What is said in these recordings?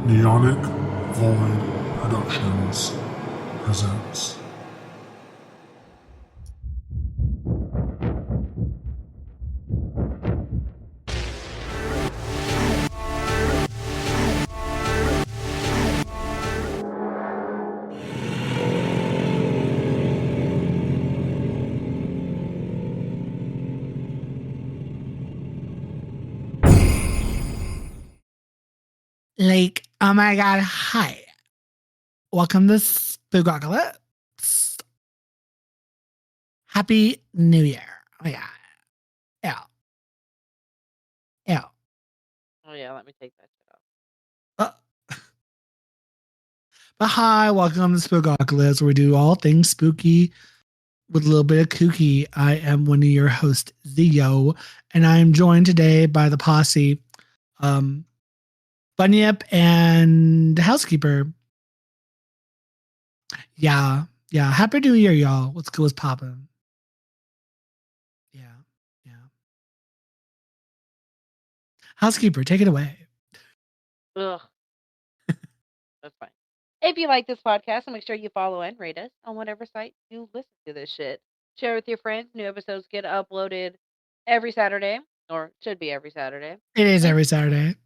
Neonic Void Productions presents. Like, oh my god, hi. Welcome to Spookocalypse. Happy New Year. Oh yeah. Yeah. Yeah. Oh yeah, let me take that shit off. But hi, welcome to Spookocalypse, where we do all things spooky with a little bit of kooky. I am one of your hosts, Zio, and I am joined today by the posse, Bunyip and Housekeeper. Yeah. Yeah. Happy New Year, y'all. What's good? What's poppin'? Yeah. Yeah. Housekeeper, take it away. Ugh, that's fine. If you like this podcast, make sure you follow and rate us on whatever site you listen to this shit. Share with your friends. New episodes get uploaded every Saturday, or should be every Saturday. It is every Saturday.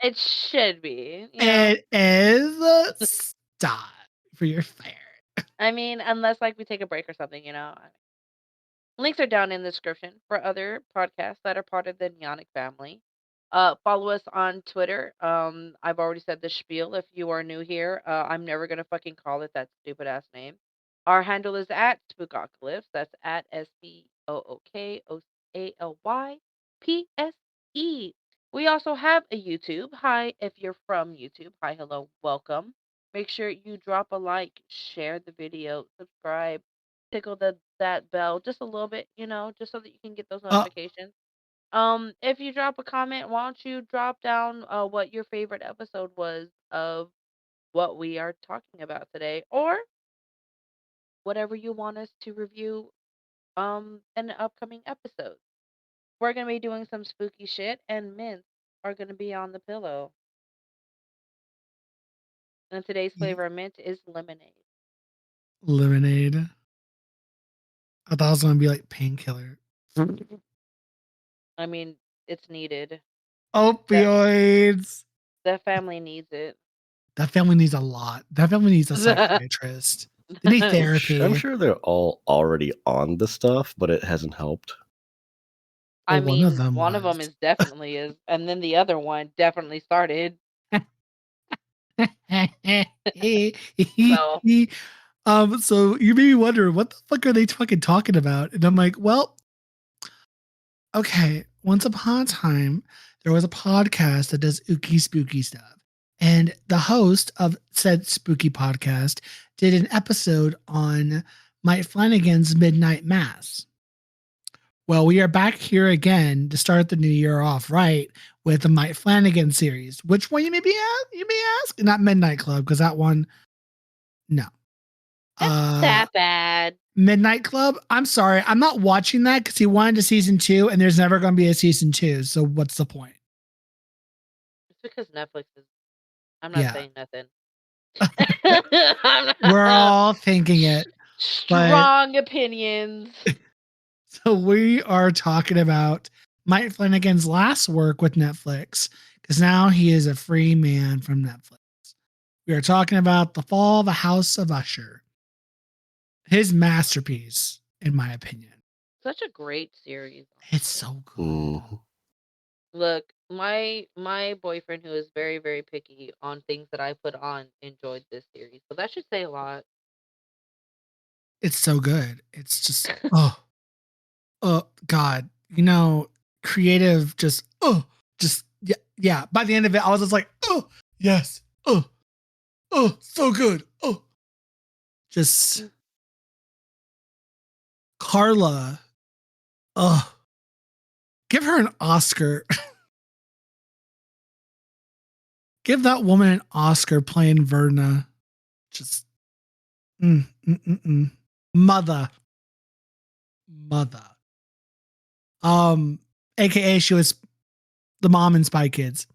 It should be. It is. Stop for your fire. I mean, unless like we take a break or something. Links are down in the description for other podcasts that are part of the Neonic family. Follow us on Twitter. I've already said the spiel. If you are new here, I'm never gonna fucking call it that stupid ass name. Our handle is at Spookocalypse. That's at SPOOKOCALYPSE. We also have a YouTube. Hi, if you're from YouTube. Hi, hello, welcome. Make sure you drop a like, share the video, subscribe, tickle that bell just a little bit, just so that you can get those notifications. If you drop a comment, why don't you drop down what your favorite episode was of what we are talking about today, or whatever you want us to review in the upcoming episodes. We're gonna be doing some spooky shit, and mints are gonna be on the pillow. And today's flavor of mint is lemonade. Lemonade. I thought it was gonna be like painkiller. I mean, it's needed. Opioids. That family needs it. That family needs a lot. That family needs a psychiatrist. They need therapy. I'm sure they're all already on the stuff, but it hasn't helped. I Well, mean, one of them is definitely is, and then the other one definitely started. So So you made me wonder, what the fuck are they fucking talking about? And I'm like, well, okay. Once upon a time, there was a podcast that does ooky spooky stuff. And the host of said spooky podcast did an episode on Mike Flanagan's Midnight Mass. Well, we are back here again to start the new year off right with the Mike Flanagan series. Which one you may ask? Not Midnight Club, because that one, no. It's that bad. Midnight Club. I'm sorry, I'm not watching that because he wanted a season 2, and there's never going to be a season 2. So what's the point? It's because Netflix is. I'm not saying nothing. We're all thinking it. Strong opinions. So we are talking about Mike Flanagan's last work with Netflix, because now he is a free man from Netflix. We are talking about The Fall of the House of Usher. His masterpiece, in my opinion. Such a great series. It's so good. Mm-hmm. Look, my boyfriend, who is very, very picky on things that I put on, enjoyed this series. So that should say a lot. It's so good. It's just God. Creative yeah. By the end of it, I was just like, oh, yes. Oh, so good. Oh. Just Carla. Give her an Oscar. Give that woman an Oscar playing Verna. Just mother. AKA she was the mom in Spy Kids.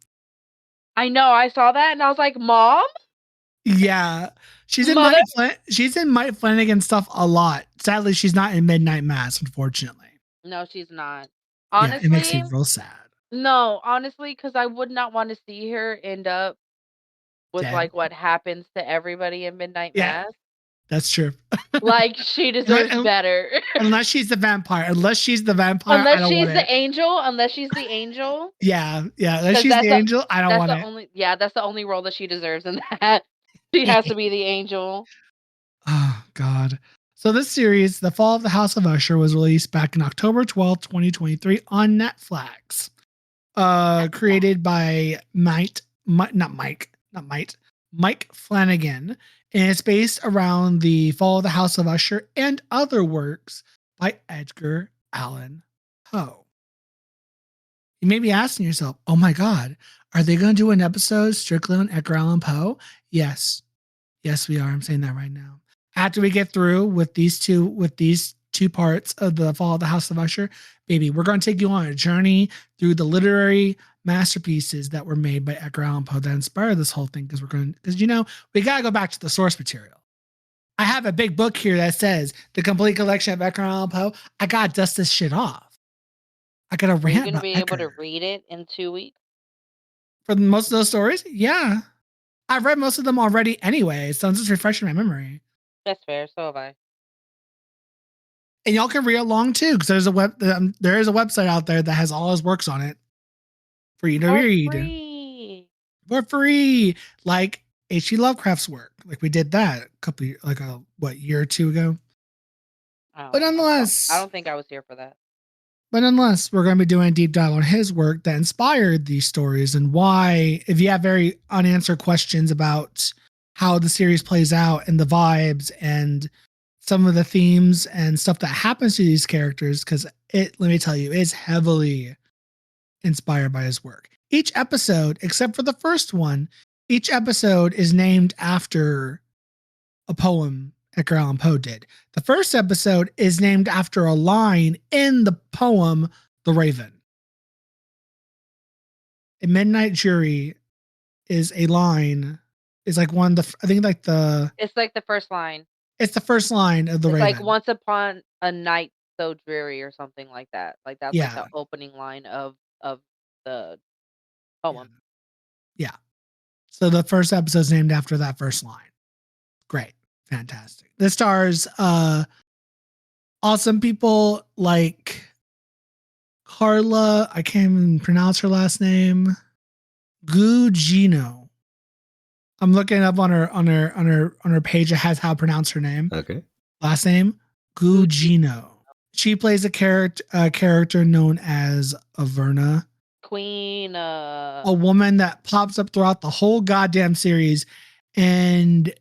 I know. I saw that and I was like, Mom? Yeah. She's in Mother? Mike Flanagan stuff a lot. Sadly, she's not in Midnight Mass, unfortunately. No, she's not. Yeah, it makes me Honestly, real sad. no, honestly, because I would not want to see her end up with Dead. like what happens to everybody in Midnight Yeah, Mass. that's true. Like, she deserves better. Unless she's the vampire. Unless she's the vampire, I Unless don't want she's it. the angel. Unless she's the angel. Yeah. Unless 'Cause she's the angel, I don't that's want the it. only that's the only role that she deserves in that. She has to be the angel. Oh, God. So this series, The Fall of the House of Usher, was released back in October 12th, 2023 on Netflix. Created by Mike Flanagan. And it's based around the Fall of the House of Usher and other works by Edgar Allan Poe. You may be asking yourself, oh my God, are they going to do an episode strictly on Edgar Allan Poe? Yes. Yes, we are. I'm saying that right now. After we get through with these two parts of the Fall of the House of Usher, baby, we're going to take you on a journey through the literary masterpieces that were made by Edgar Allan Poe that inspired this whole thing. Because we gotta go back to the source material. I have a big book here that says the complete collection of Edgar Allan Poe. I gotta dust this shit off. I gotta rant You're gonna about be Edgar. able to read it in 2 weeks. For most of those stories, yeah. I've read most of them already anyway, so I'm just refreshing my memory. That's fair. So have I. And y'all can read along too, because there is a website out there that has all his works on it for you to read for free, like H.P. Lovecraft's work. Like we did that a year or two ago. Oh, But nonetheless, I don't think I was here for that. we're going to be doing a deep dive on his work that inspired these stories and why. If you have very unanswered questions about how the series plays out and the vibes and some of the themes and stuff that happens to these characters, because let me tell you, is heavily inspired by his work. Each episode, except for the first one, each episode is named after a poem Edgar Allan Poe did. The first episode is named after a line in the poem The Raven. A Midnight Jury is a line. It's like one of the, I think like the. It's like the first line. It's the first line of The Raven. Like once upon a night so dreary or something like that. Like that's like the opening line of the poem. Yeah. So the first episode is named after that first line. Great. Fantastic. This stars awesome people like Carla, I can't even pronounce her last name, Gugino. I'm looking up on her page. It has how to pronounce her name. Okay. Last name Gugino. She plays a character known as Verna. Queen. A woman that pops up throughout the whole goddamn series, and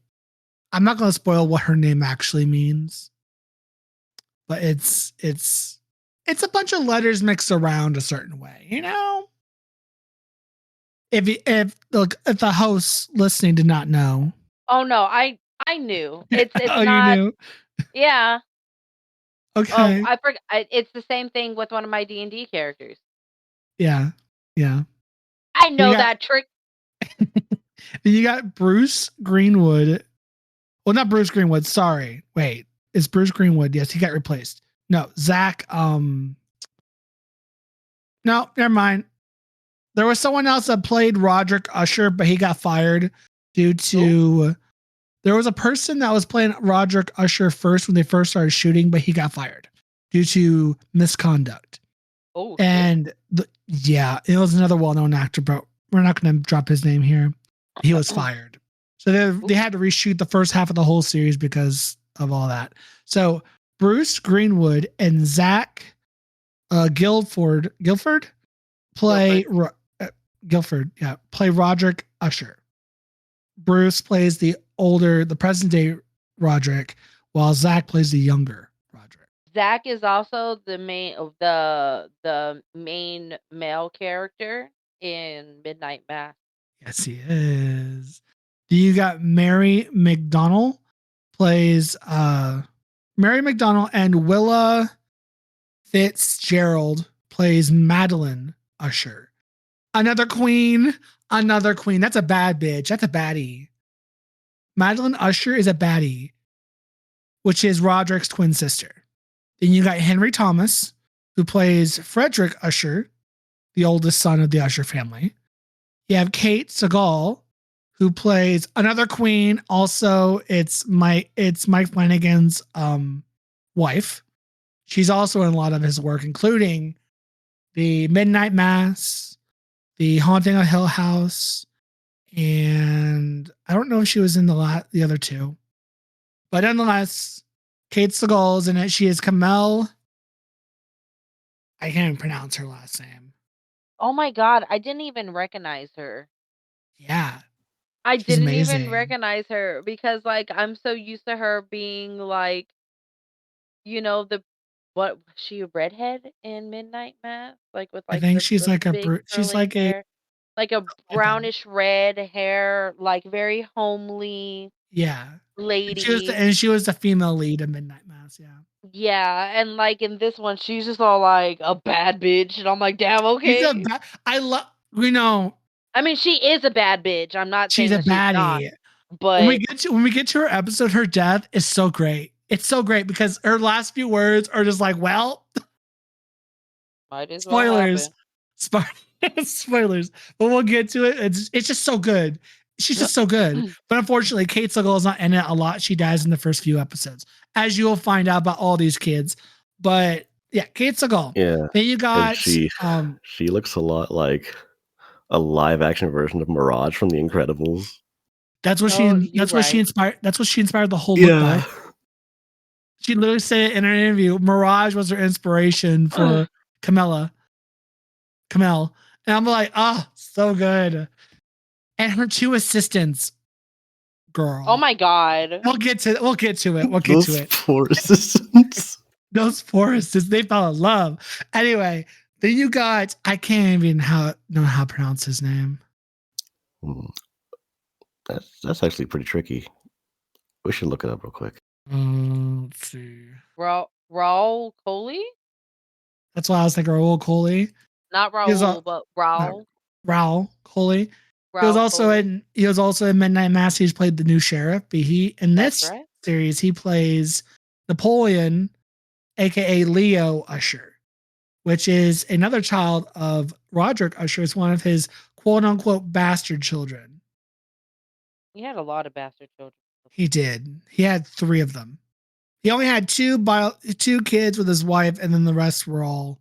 I'm not going to spoil what her name actually means, but it's a bunch of letters mixed around a certain way, you know. If the hosts listening did not know. Oh no, I knew. It's oh, not. You knew? Yeah. Okay. Oh, I forgot. It's the same thing with one of my D&D characters. Yeah. I know that trick. You got Bruce Greenwood. Well, not Bruce Greenwood. Sorry. Wait, it's Bruce Greenwood. Yes, he got replaced. No, Zach. No, never mind. There was someone else that played Roderick Usher, but he got fired due to. There was a person that was playing Roderick Usher first when they first started shooting, but he got fired due to misconduct. Oh, and it was another well-known actor, but we're not going to drop his name here. He was fired. So they had to reshoot the first half of the whole series because of all that. So Bruce Greenwood and Zach Guilford play play Roderick Usher. Bruce plays the present day Roderick, while Zach plays the younger Roderick. Zach is also the main male character in Midnight Mass. Yes, he is. You got Mary McDonnell plays Mary McDonnell, and Willa Fitzgerald plays Madeline Usher. Another queen, Another queen. That's a bad bitch. That's a baddie. Madeline Usher is a baddie, which is Roderick's twin sister. Then you got Henry Thomas, who plays Frederick Usher, the oldest son of the Usher family. You have Kate Segal, who plays another queen. Also, it's Mike Flanagan's wife. She's also in a lot of his work, including the Midnight Mass, the Haunting of Hill House, and I don't know if she was in the other two, but nonetheless, Kate Segal is in it. She is Kamel. I can't even pronounce her last name. Oh my god, I didn't even recognize her. Yeah, I she's didn't even amazing. recognize her because like I'm so used to her being like, the what was she a redhead in Midnight Mass? Like with I like think the she's like big she's curly like a hair. Like a redhead. brownish red hair, like very homely Yeah, lady. she was the female lead in Midnight Mass. Yeah, Yeah, and like in this one, she's just all like a bad bitch, and I'm like, damn, she's a okay. I love. We know I mean, she is a bad bitch. I'm not she's saying a that she's not, baddie. but When we get to her episode, her death is so great. It's so great because her last few words are just like, well, might as well spoilers, happen. spoilers. But we'll get to it. It's just so good. She's just so good. But unfortunately, Kate Segal is not in it a lot. She dies in the first few episodes, as you will find out about all these kids. But yeah, Kate Segal. Yeah, Then you and got she looks a lot like a live action version of Mirage from The Incredibles. Oh, you right. That's what she inspired the whole look by. Yeah. She literally said it in her interview. Mirage was her inspiration for Camilla. Camille. And I'm like, oh, so good. And her two assistants, girl. Oh my god. We'll get to it. Those poor assistants. Those poor assistants, they fell in love. Anyway, then you got I can't even know how to pronounce his name. That's actually pretty tricky. We should look it up real quick. Let's see. Raul Coley? That's why I was thinking Raul Coley. Not Raul, but Raul. Raul Coley. He was Raul Coley. also in Midnight Mass. He's played the new sheriff. But in That's this right. series, he plays Napoleon, aka Leo Usher, which is another child of Roderick Usher. It's one of his quote unquote bastard children. He had a lot of bastard children. He did. He had 3 of them. He only had 2 kids with his wife, and then the rest were all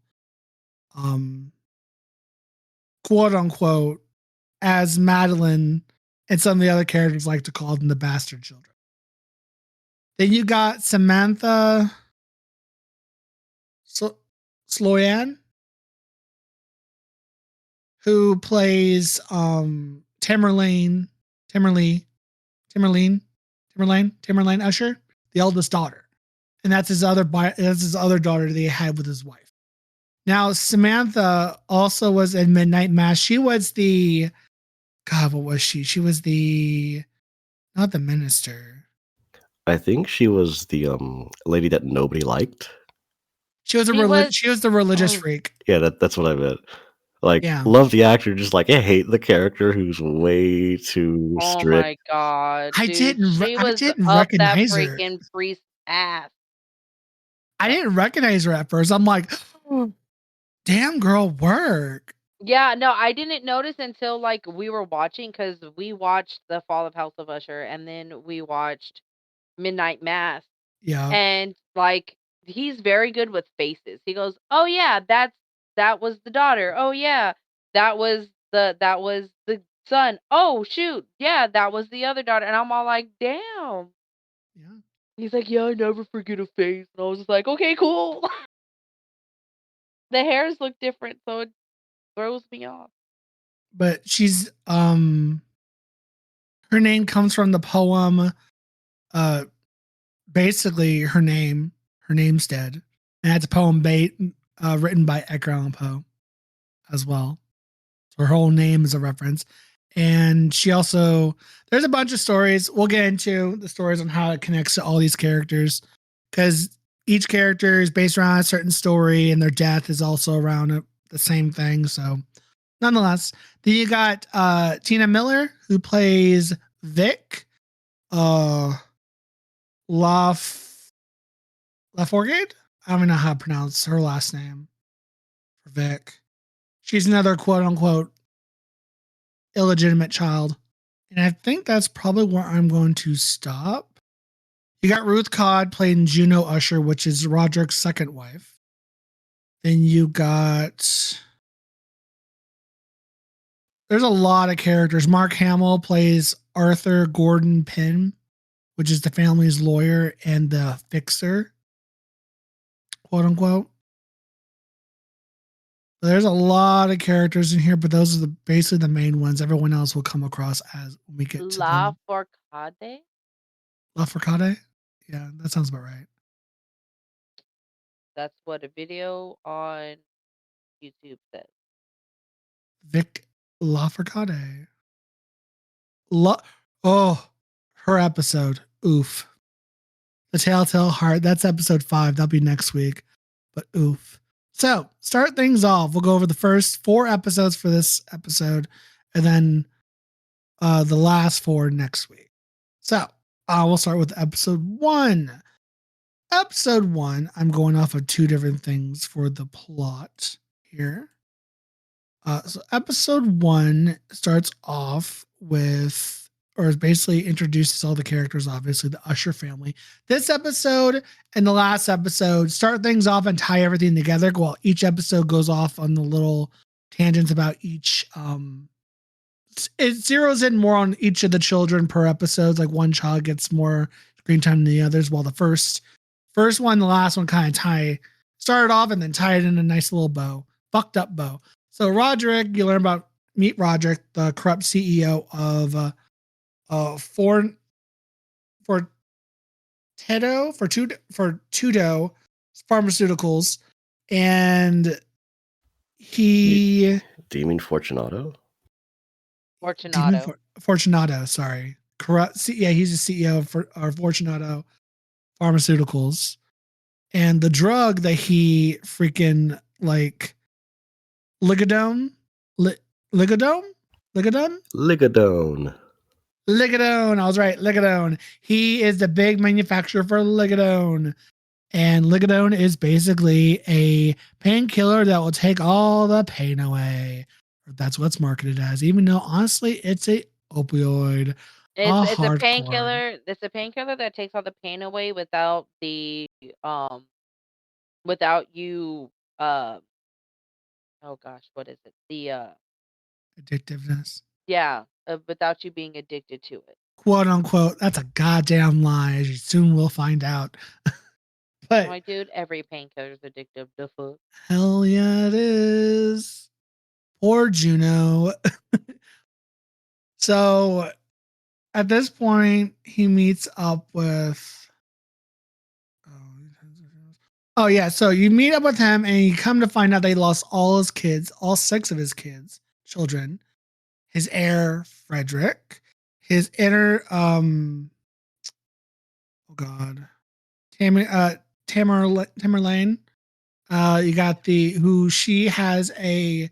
quote unquote, as Madeline and some of the other characters like to call them, the bastard children. Then you got Samantha Sloyan, who plays Tamerlane Usher, the eldest daughter. And that's his other daughter that he had with his wife. Now, Samantha also was in Midnight Mass. She was the God, what was she? She was not the minister. I think she was the lady that nobody liked. She was the religious freak. Yeah, that's what I meant. Like, Yeah. love the actor, just like I hate the character who's way too Oh strict. my god, dude. I didn't up recognize that her. freaking priest's ass. I didn't recognize her at first. I'm like, damn girl, work. Yeah, no, I didn't notice until like we were watching because we watched The Fall of House of Usher and then we watched Midnight Mass. Yeah. And like he's very good with faces. He goes, "Oh yeah, that was the daughter. Oh yeah, that was the son. Oh shoot, yeah, that was the other daughter." And I'm all like, "Damn." Yeah. He's like, "Yeah, I never forget a face." And I was just like, "Okay, cool." The hairs look different, so it throws me off. But she's her name comes from the poem, basically her name's dead. And that's a poem written by Edgar Allan Poe as well. So her whole name is a reference. And she also, there's a bunch of stories. We'll get into the stories on how it connects to all these characters because each character is based around a certain story and their death is also around the same thing. So nonetheless, then you got Tina Miller, who plays Vic Laforgade. I don't even know how to pronounce her last name for Vic. She's another quote unquote illegitimate child. And I think that's probably where I'm going to stop. You got Ruth Codd playing Juno Usher, which is Roderick's second wife. Then you got. There's a lot of characters. Mark Hamill plays Arthur Gordon Pym, which is the family's lawyer and the fixer, quote unquote. There's a lot of characters in here, but those are basically the main ones. Everyone else will come across as when we get to La them. Forcade? La Forcade? Yeah, that sounds about right. That's what a video on YouTube says. Vic La Forcade. Her episode. Oof. The Telltale Heart. That's episode 5. That'll be next week. But oof. So, start things off. We'll go over the first 4 episodes for this episode and then the last 4 next week. So, we'll start with episode 1. Episode 1, I'm going off of 2 different things for the plot here. So, episode 1 starts off with, or basically introduces all the characters, obviously, the Usher family. This episode and the last episode start things off and tie everything together. Well, each episode goes off on the little tangents about each. It zeroes in more on each of the children per episode. Like one child gets more screen time than the others, while the first one, the last one kind of started off and then tied in a nice little bow, fucked up bow. So Roderick, you learn about meet Roderick, the corrupt CEO of Tudo Pharmaceuticals, and he Demon Fortunato? Fortunato, sorry. Corrupt. Yeah, he's the CEO of Fortunato Pharmaceuticals, and the drug that he freaking like Ligadone, Ligadone, Ligadone. Ligadone. I was right. Ligadone. He is the big manufacturer for Ligadone. And Ligadone is basically a painkiller that will take all the pain away. That's what it's marketed as, even though honestly it's a opioid. It's a Hardcore. painkiller. It's a painkiller that takes all the pain away without without you oh gosh, what is it? The Addictiveness. yeah, without you being addicted to it. Quote unquote. That's a goddamn lie, as you soon will find out. But My dude, every painkiller is addictive. The fuck? hell yeah, it is. Poor Juno. So at this point, he meets up with. Oh yeah, so you meet up with him, and you come to find out they lost all his kids, all 6 of his children. His heir Frederick, his inner oh god, Tamerlane. You got she has a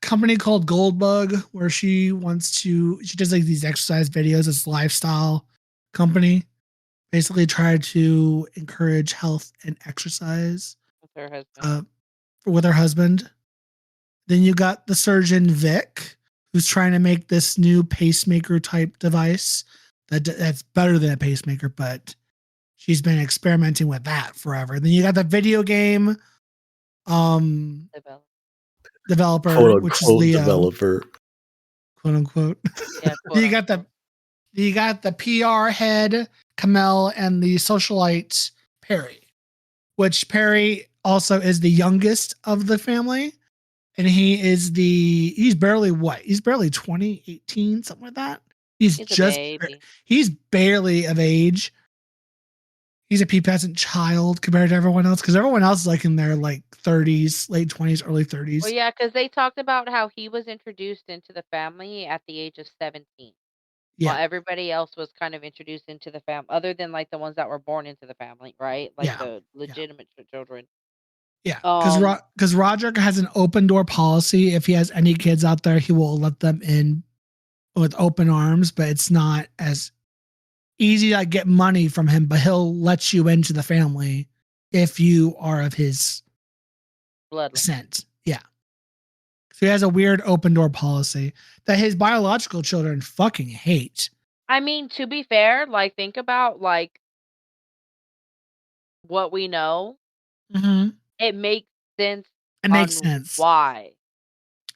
company called Goldbug where she does like these exercise videos. It's a lifestyle company, basically try to encourage health and exercise With her husband. With her husband. Then you got the surgeon Vic, who's trying to make this new pacemaker type device that's better than a pacemaker, but she's been experimenting with that forever. Then you got the video game developer, quote which is unquote Leo, developer. quote unquote. Yeah, you got the PR head Kamel and the socialite Perry, which Perry also is the youngest of the family. And he's barely 20, 18, something like that. He's barely of age. He's a pubescent child compared to everyone else, because everyone else is like in their like 30s, late 20s, early 30s. Well, yeah, because they talked about how he was introduced into the family at the age of 17. Yeah. While everybody else was kind of introduced into the family, other than like the ones that were born into the family, right? Like the legitimate children. Yeah, because Roderick has an open door policy. If he has any kids out there, he will let them in with open arms, but it's not as easy to get money from him, but he'll let you into the family if you are of his bloodline. descent. Yeah. So he has a weird open door policy that his biological children fucking hate. I mean, to be fair, like think about like what we know. Mm-hmm. It makes sense. It makes sense. Why?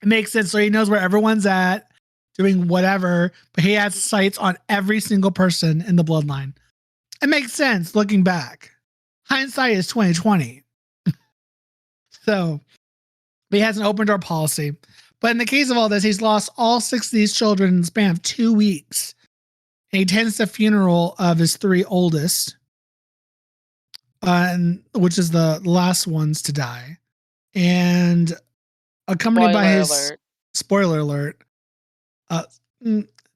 It makes sense. So he knows where everyone's at, doing whatever, but he has sights on every single person in the bloodline. It makes sense looking back. Hindsight is 2020. So but he has an open door policy. But in the case of all this, he's lost all 6 of these children in the span of 2 weeks. And he attends the funeral of his 3 oldest, which is the last ones to die. And accompanied by his spoiler alert. But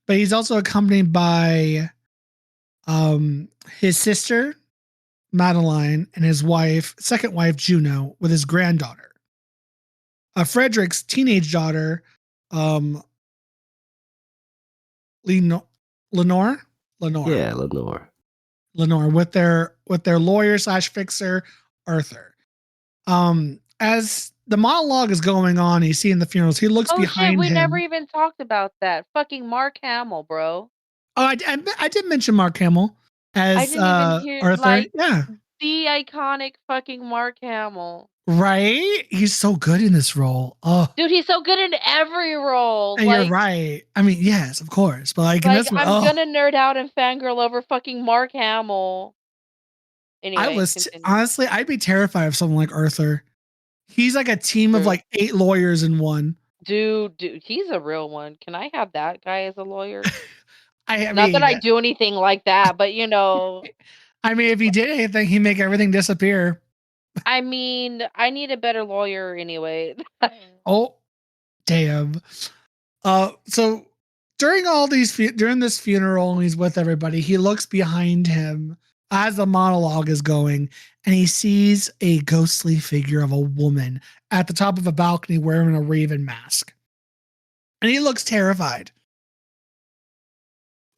he's also accompanied by his sister, Madeline, and his second wife, Juno, with his granddaughter. Frederick's teenage daughter, Lenore. Yeah, Lenore. Lenore with their lawyer / fixer, Arthur. As the monologue is going on, he's seeing the funerals. He looks behind him. We never even talked about that. Fucking Mark Hamill, bro. Oh, I did mention Mark Hamill as I didn't even hear Arthur. like yeah, the iconic fucking Mark Hamill. Right? He's so good in this role. Oh, dude, he's so good in every role. And you're right. I mean, yes, of course, but like in this one, I'm gonna nerd out and fangirl over fucking Mark Hamill. Anyway, honestly, I'd be terrified of someone like Arthur. He's like a team of like 8 lawyers in one. Dude, he's a real one. Can I have that guy as a lawyer? I mean, not that I do anything like that, but you know. I mean, if he did anything, he'd make everything disappear. I mean, I need a better lawyer anyway. Oh, damn. So during this funeral, and he's with everybody, he looks behind him as the monologue is going, and he sees a ghostly figure of a woman at the top of a balcony wearing a raven mask. And he looks terrified.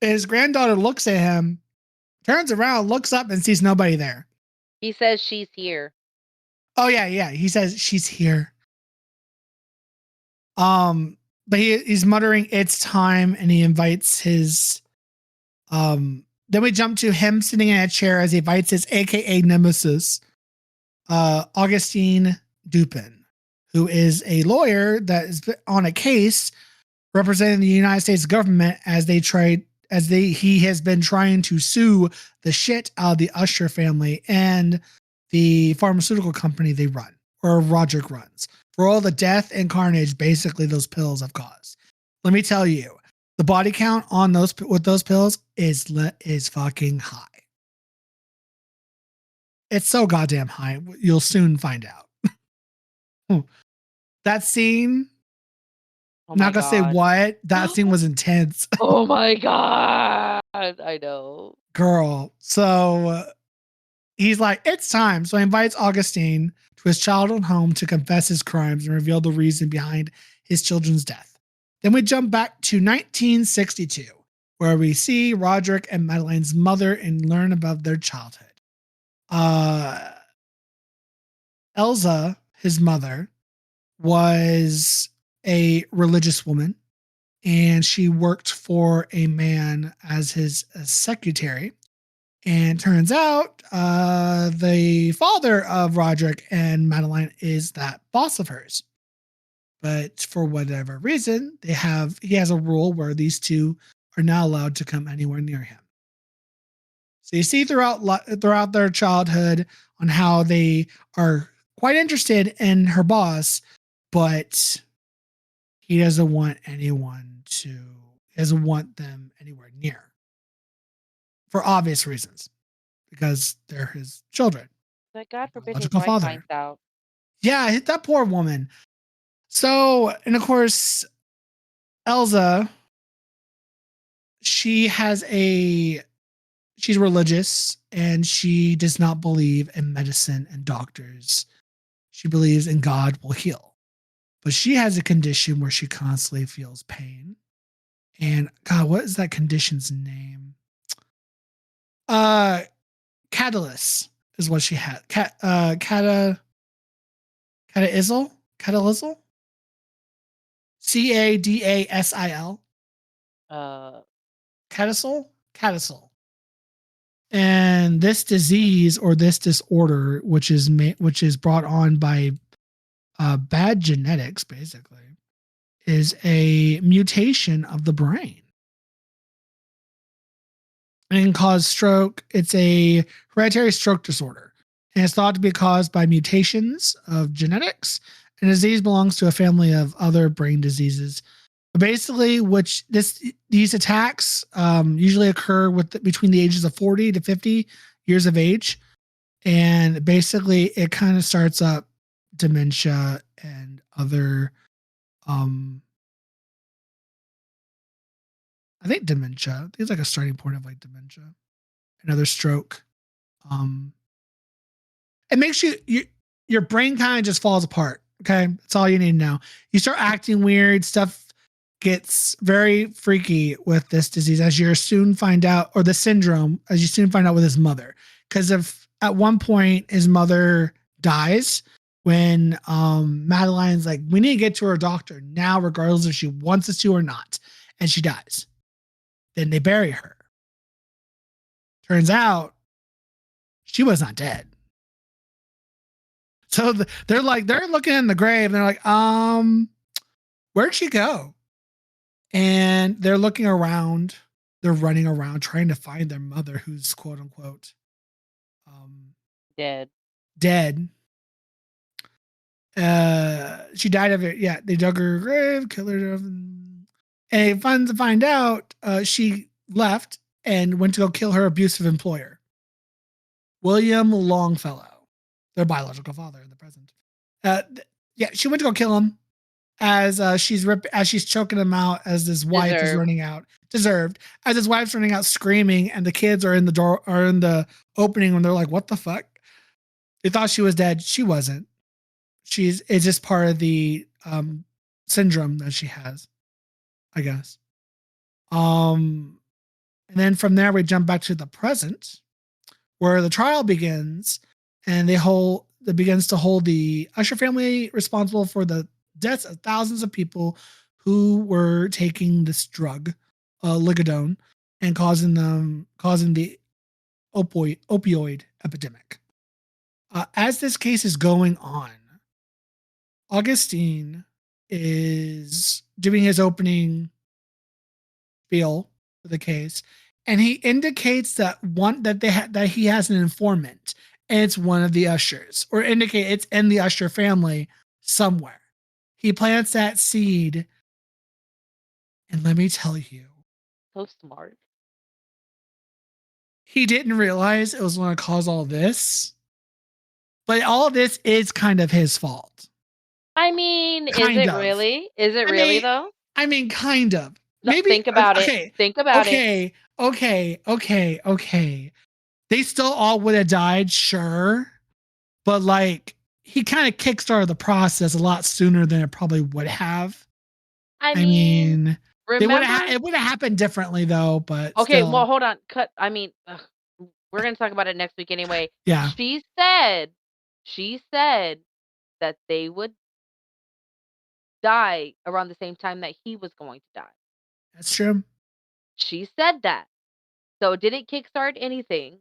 His granddaughter looks at him, turns around, looks up, and sees nobody there. He says she's here. Oh, yeah. He says she's here. But he's muttering, "It's time," and he invites his. Then we jump to him sitting in a chair as he invites his AKA nemesis, Augustine Dupin, who is a lawyer that is on a case representing the United States government as he has been trying to sue the shit out of the Usher family and the pharmaceutical company they run, or Roderick runs, for all the death and carnage basically those pills have caused. Let me tell you, the body count on those pills is fucking high. It's so goddamn high. You'll soon find out. That scene, not gonna say what, that scene was intense. Oh my God. I know. Girl. So he's like, "It's time." So he invites Augustine to his childhood home to confess his crimes and reveal the reason behind his children's death. Then we jump back to 1962, where we see Roderick and Madeline's mother and learn about their childhood. Elsa, his mother, was a religious woman, and she worked for a man as his secretary. And turns out the father of Roderick and Madeline is that boss of hers. But for whatever reason, he has a rule where these two are not allowed to come anywhere near him. So you see throughout their childhood on how they are quite interested in her boss, but he doesn't want them anywhere near. For obvious reasons, because they're his children. But God forbid his biological wife father. finds out. Yeah, hit that poor woman. So, and of course, Elsa, she's religious and she does not believe in medicine and doctors. she believes in God will heal. But she has a condition where she constantly feels pain. And God, what is that condition's name? Catalyst is what she had. Catalizal? Catalizal? Cadasil? Uh, Catacil? Catacil. And this disease or this disorder, which is brought on by bad genetics, basically, is a mutation of the brain and can cause stroke. It's a hereditary stroke disorder, and it's thought to be caused by mutations of genetics. And the disease belongs to a family of other brain diseases. Basically, these attacks usually occur between the ages of 40 to 50 years of age, and basically it kind of starts up dementia and other I think dementia. I think it's like a starting point of like dementia, another stroke. Um, it makes your brain kind of just falls apart. Okay, that's all you need to know. You start acting weird. Stuff gets very freaky with this disease, as you soon find out, or the syndrome, as you soon find out with his mother. Because if at one point his mother dies, when Madeline's like, we need to get to her doctor now, regardless if she wants us to or not, and she dies. Then they bury her. Turns out she was not dead. So they're looking in the grave and they're like, where'd she go? And they're looking around. They're running around trying to find their mother, who's quote unquote dead. She died of it. Yeah, they dug her grave, killed her, and they find out she left and went to go kill her abusive employer, William Longfellow, their biological father in the present. Yeah, she went to go kill him as she's choking him out as his wife is running out. Deserved. As his wife's running out screaming, and the kids are in the opening when they're like, "What the fuck?" They thought she was dead. She wasn't. It's just part of the syndrome that she has, I guess. And then from there we jump back to the present, where the trial begins, and that begins to hold the Usher family responsible for the deaths of thousands of people who were taking this drug, ligodone, and causing the opioid epidemic. As this case is going on, Augustine is doing his opening spiel for the case, and he indicates that he has an informant, and it's one of the Ushers, or indicate it's in the Usher family somewhere. He plants that seed, and let me tell you, So smart. he didn't realize it was going to cause all this, but all this is kind of his fault. I mean, is it really? Is it really though? I mean, kind of. No, Maybe think about it. Think about it. Okay. They still all would have died, sure. But like, he kind of kickstarted the process a lot sooner than it probably would have. I mean, it would have happened differently though, but okay, still. well, hold on. We're going to talk about it next week anyway. Yeah. She said that they would die around the same time that he was going to die. That's true. She said that. So it didn't kickstart anything.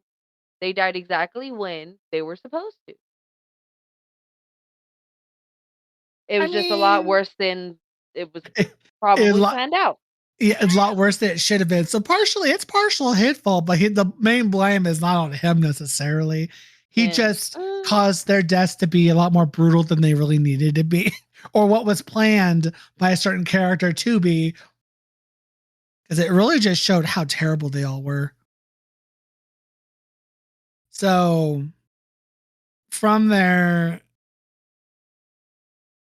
They died exactly when they were supposed to. It was just a lot worse than it was probably planned out. Yeah, it's a lot worse than it should have been. So it's partial his fault, but the main blame is not on him necessarily. He just caused their deaths to be a lot more brutal than they really needed to be, or what was planned by a certain character to be, because it really just showed how terrible they all were. So from there,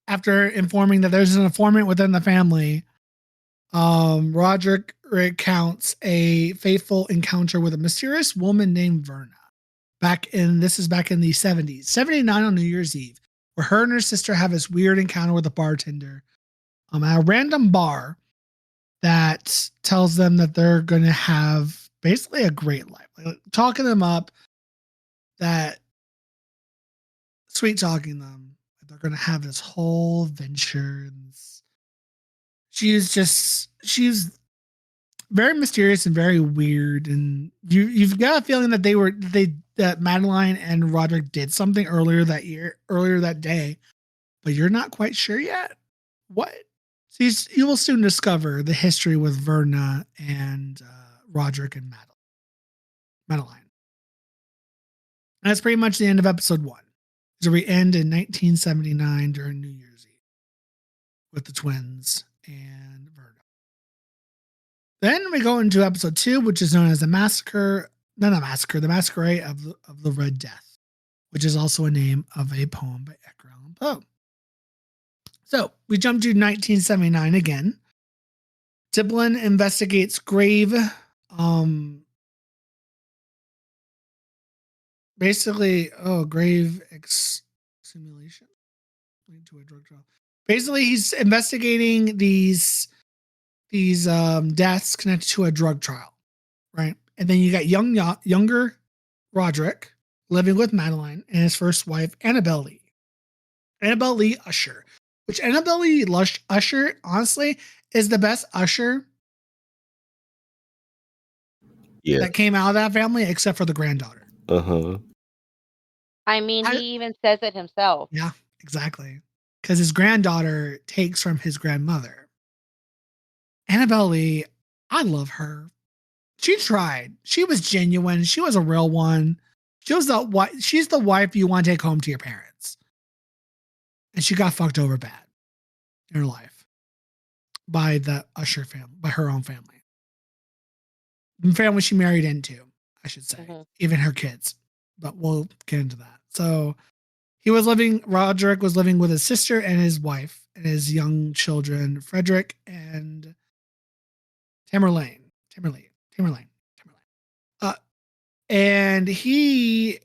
after informing that there's an informant within the family, Roderick recounts a fateful encounter with a mysterious woman named Verna. Back in the 70s, 79 on New Year's Eve, where her and her sister have this weird encounter with a bartender at a random bar that tells them that they're going to have basically a great life. Like, talking them up, that sweet talking them, that they're going to have this whole venture. And she's very mysterious and very weird. And you've got a feeling that that Madeline and Roderick did something earlier that day, but you're not quite sure yet. What? So you will soon discover the history with Verna and Roderick and Madeline. And that's pretty much the end of episode 1. So we end in 1979 during New Year's Eve with the twins and Verna. Then we go into episode 2, which is known as the Masquerade of the Red Death, which is also a name of a poem by Edgar Allan Poe. So we jump to 1979 again. Tiplin investigates grave, grave simulation leading to a drug trial. Basically, he's investigating these deaths connected to a drug trial, right? And then you got younger Roderick living with Madeline and his first wife, Annabelle Lee Usher, which Annabelle Lee Usher, honestly, is the best Usher that came out of that family, except for the granddaughter. I mean, he even says it himself. Yeah, exactly. Because his granddaughter takes from his grandmother. Annabelle Lee, I love her. She tried. She was genuine. She was a real one. She's the wife you want to take home to your parents. And she got fucked over bad in her life by the Usher family, by her own family. The family she married into, I should say. Mm-hmm. Even her kids. But we'll get into that. So Roderick was living with his sister and his wife and his young children, Frederick and Tamerlane. And he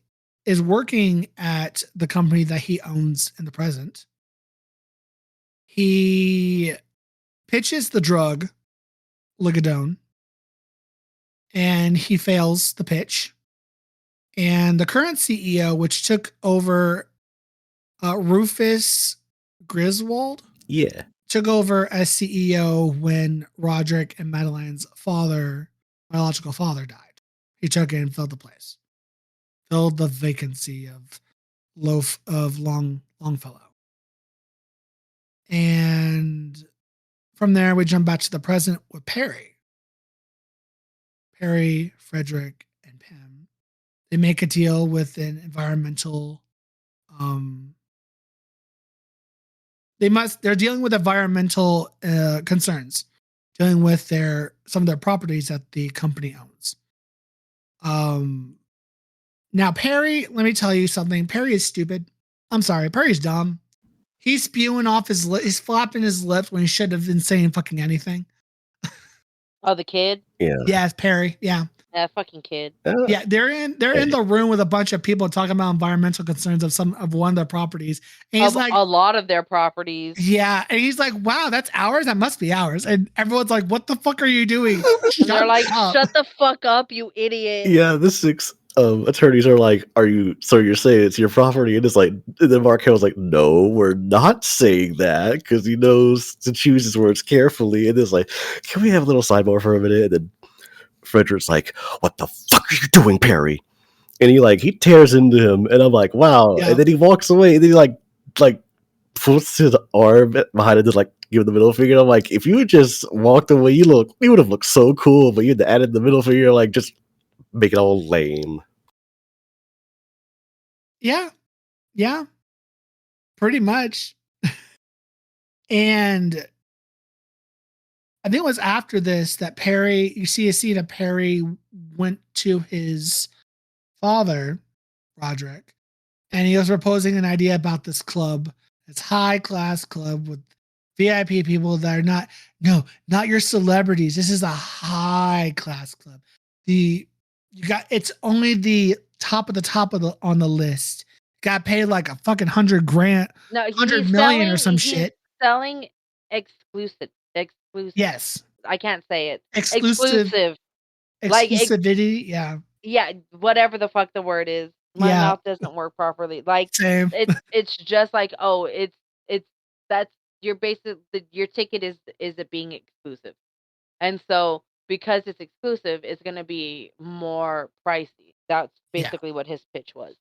is working at the company that he owns in the present. He pitches the drug, Ligadone, and he fails the pitch. And the current CEO, which took over Rufus Griswold, took over as CEO when Roderick and Madeline's biological father, died. He took it and filled the place, filled the vacancy of Longfellow. And from there, we jump back to the present with Perry, Frederick, and Pym. They make a deal with an environmental. They're dealing with environmental concerns, dealing with some of their properties that the company owns. Now Perry, let me tell you something. Perry is stupid. I'm sorry, Perry's dumb. He's spewing off he's flapping his lips when he should have been saying fucking anything. Oh, the kid? Yeah. Yeah, it's Perry. Yeah. That fucking kid. Yeah, they're in the room with a bunch of people talking about environmental concerns of one of their properties. And he's like, a lot of their properties. Yeah, and he's like, "Wow, that's ours. That must be ours." And everyone's like, "What the fuck are you doing?" They're like, "Shut the fuck up, you idiot!" Yeah, the 6 attorneys are like, so you're saying it's your property?" And it's like, and then Mark Hamill's like, "No, we're not saying that," because he knows to choose his words carefully. And it's like, "Can we have a little sidebar for a minute?" And then Frederick's like, "What the fuck are you doing, Perry?" And he tears into him, and I'm like, "Wow!" Yeah. And then he walks away, and then he like puts his arm behind it, just give him the middle finger. And I'm like, if you had just walked away, you would have looked so cool, but you had to add the middle finger, just make it all lame. Yeah, pretty much. And I think it was after this that Perry, you see a scene of Perry went to his father, Roderick, and he was proposing an idea about this club, this high class club with VIP people that are not your celebrities. This is a high class club. It's only the top of the on the list got paid like a fucking $100,000, No, $100 million or some he's shit. selling exclusive. Yes, I can't say it. exclusive Like exclusivity. Yeah, yeah, whatever the fuck the word is. My yeah, mouth doesn't work properly. Like same. it's just like, oh, it's that's your basic your ticket is it being exclusive. And so because it's exclusive, it's going to be more pricey. That's Yeah. basically what his pitch was.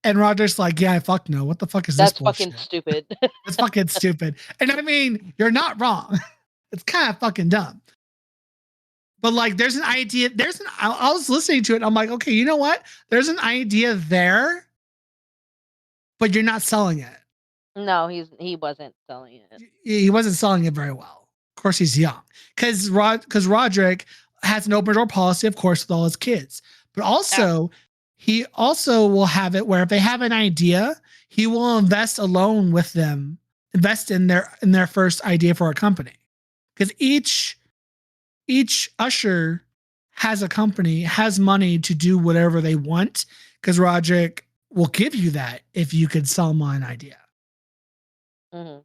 And Roger's like, yeah, fuck no. What the fuck is That's this bullshit? fucking stupid. It's fucking stupid. And I mean, you're not wrong. It's kind of fucking dumb. But like, there's an idea. I was listening to it. And I'm like, okay, you know what? There's an idea there, but you're not selling it. No, he wasn't selling it. He wasn't selling it very well. Of course, he's young because Roderick has an open door policy, of course, with all his kids. But also, he also will have it where if they have an idea, he will invest alone with them, invest in their first idea for a company. Because each usher has a company, has money to do whatever they want. Because Roderick will give you that if you could sell him an idea. Mm-hmm.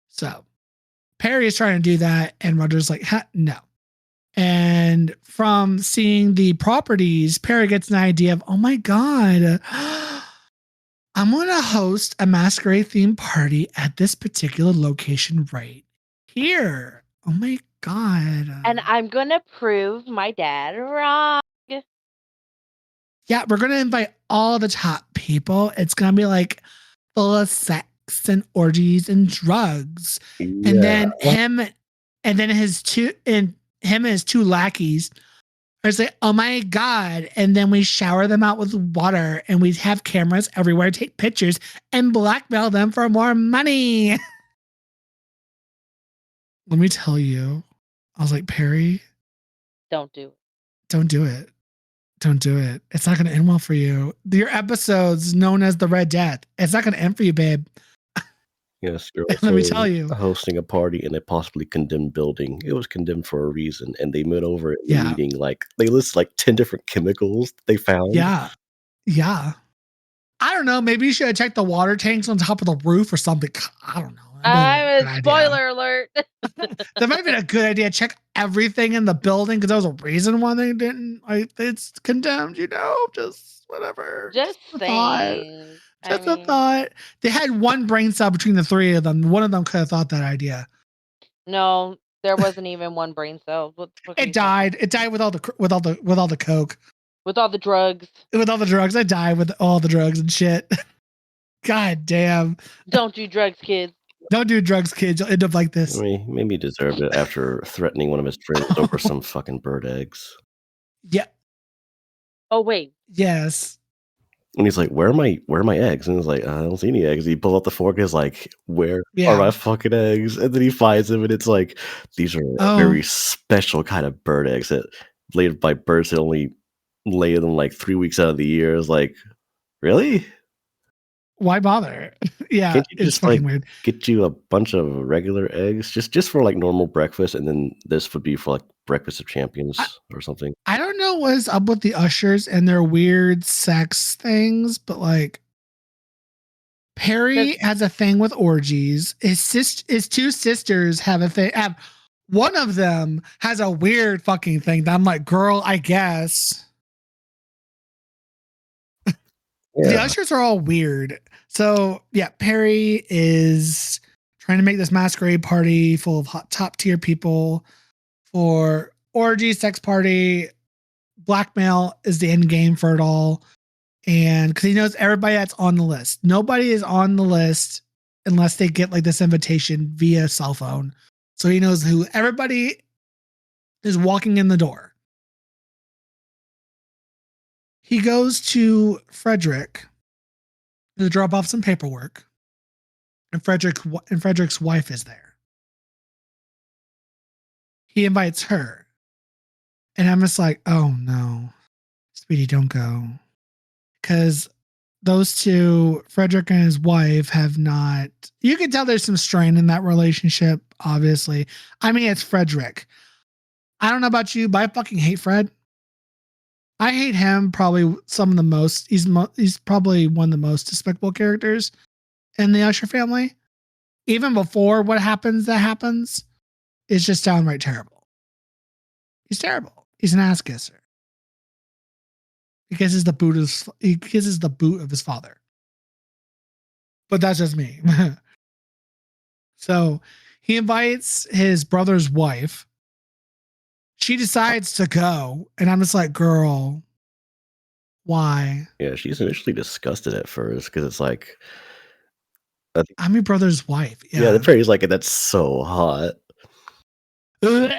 So Perry is trying to do that, and Roger's like, no. And from seeing the properties, Perry gets an idea of, oh my God, I'm going to host a masquerade themed party at this particular location right here. Oh my God. And I'm going to prove my dad wrong. Yeah, we're going to invite all the top people. It's going to be like full of sex and orgies and drugs. Yeah. And then his two lackeys are just like, oh my God. And then we shower them out with water and we have cameras everywhere, take pictures and blackmail them for more money. Let me tell you, I was like, Perry, don't do it. Don't do it. Don't do it. It's not going to end well for you. Your episode's known as the Red Death. It's not going to end for you, babe. Yes, you're Let me tell you. hosting a party in a possibly condemned building. It was condemned for a reason, and they met over in the meeting. Like they list like 10 different chemicals they found. Yeah. I don't know. Maybe you should have checked the water tanks on top of the roof or something. I don't know. Spoiler alert. That might have been a good idea. Check everything in the building because there was a reason why they didn't. It's condemned, just whatever. Just saying. Just a thought. They had one brain cell between the three of them. One of them could have thought that idea. No, there wasn't even one brain cell. What it died. Thinking? It died with all the coke. With all the drugs. With all the drugs. It died with all the drugs and shit. God damn. Don't do drugs, kids. Don't do drugs, kids. You'll end up like this. I mean, maybe he deserved it after threatening one of his friends over some fucking bird eggs. Yeah. Oh wait. Yes. And he's like, where are my eggs? And he's like, I don't see any eggs. And he pulls out the fork and is like, where are my fucking eggs? And then he finds them and it's like, these are very special kind of bird eggs that laid by birds that only lay them like 3 weeks out of the year. It's like, really? Why bother? Yeah, can't you it's fucking weird. Get you a bunch of regular eggs just for like normal breakfast, and then this would be for like breakfast of champions or something. I don't know what's up with the ushers and their weird sex things, but like Perry has a thing with orgies. His two sisters have a thing. One of them has a weird fucking thing that I'm like, girl, I guess. Yeah. The ushers are all weird. So yeah, Perry is trying to make this masquerade party full of top tier people for orgy, sex party. Blackmail is the end game for it all. And because he knows everybody that's on the list. Nobody is on the list unless they get like this invitation via cell phone. So he knows who everybody is walking in the door. He goes to Frederick to drop off some paperwork, and Frederick's wife is there. He invites her, and I'm just like, oh no, sweetie, don't go, because those two, Frederick and his wife, have not. You can tell there's some strain in that relationship. Obviously, I mean it's Frederick. I don't know about you, but I fucking hate Fred. I hate him probably some of the most. He's probably one of the most despicable characters in the Usher family. Even before what happens that happens, it's just downright terrible. He's terrible. He's an ass kisser. He kisses the boot of his father. But that's just me. So he invites his brother's wife. She decides to go, and I'm just like, girl, why? Yeah, she's initially disgusted at first because it's like, I'm your brother's wife. yeah, the Perry's like, that's so hot. Ugh.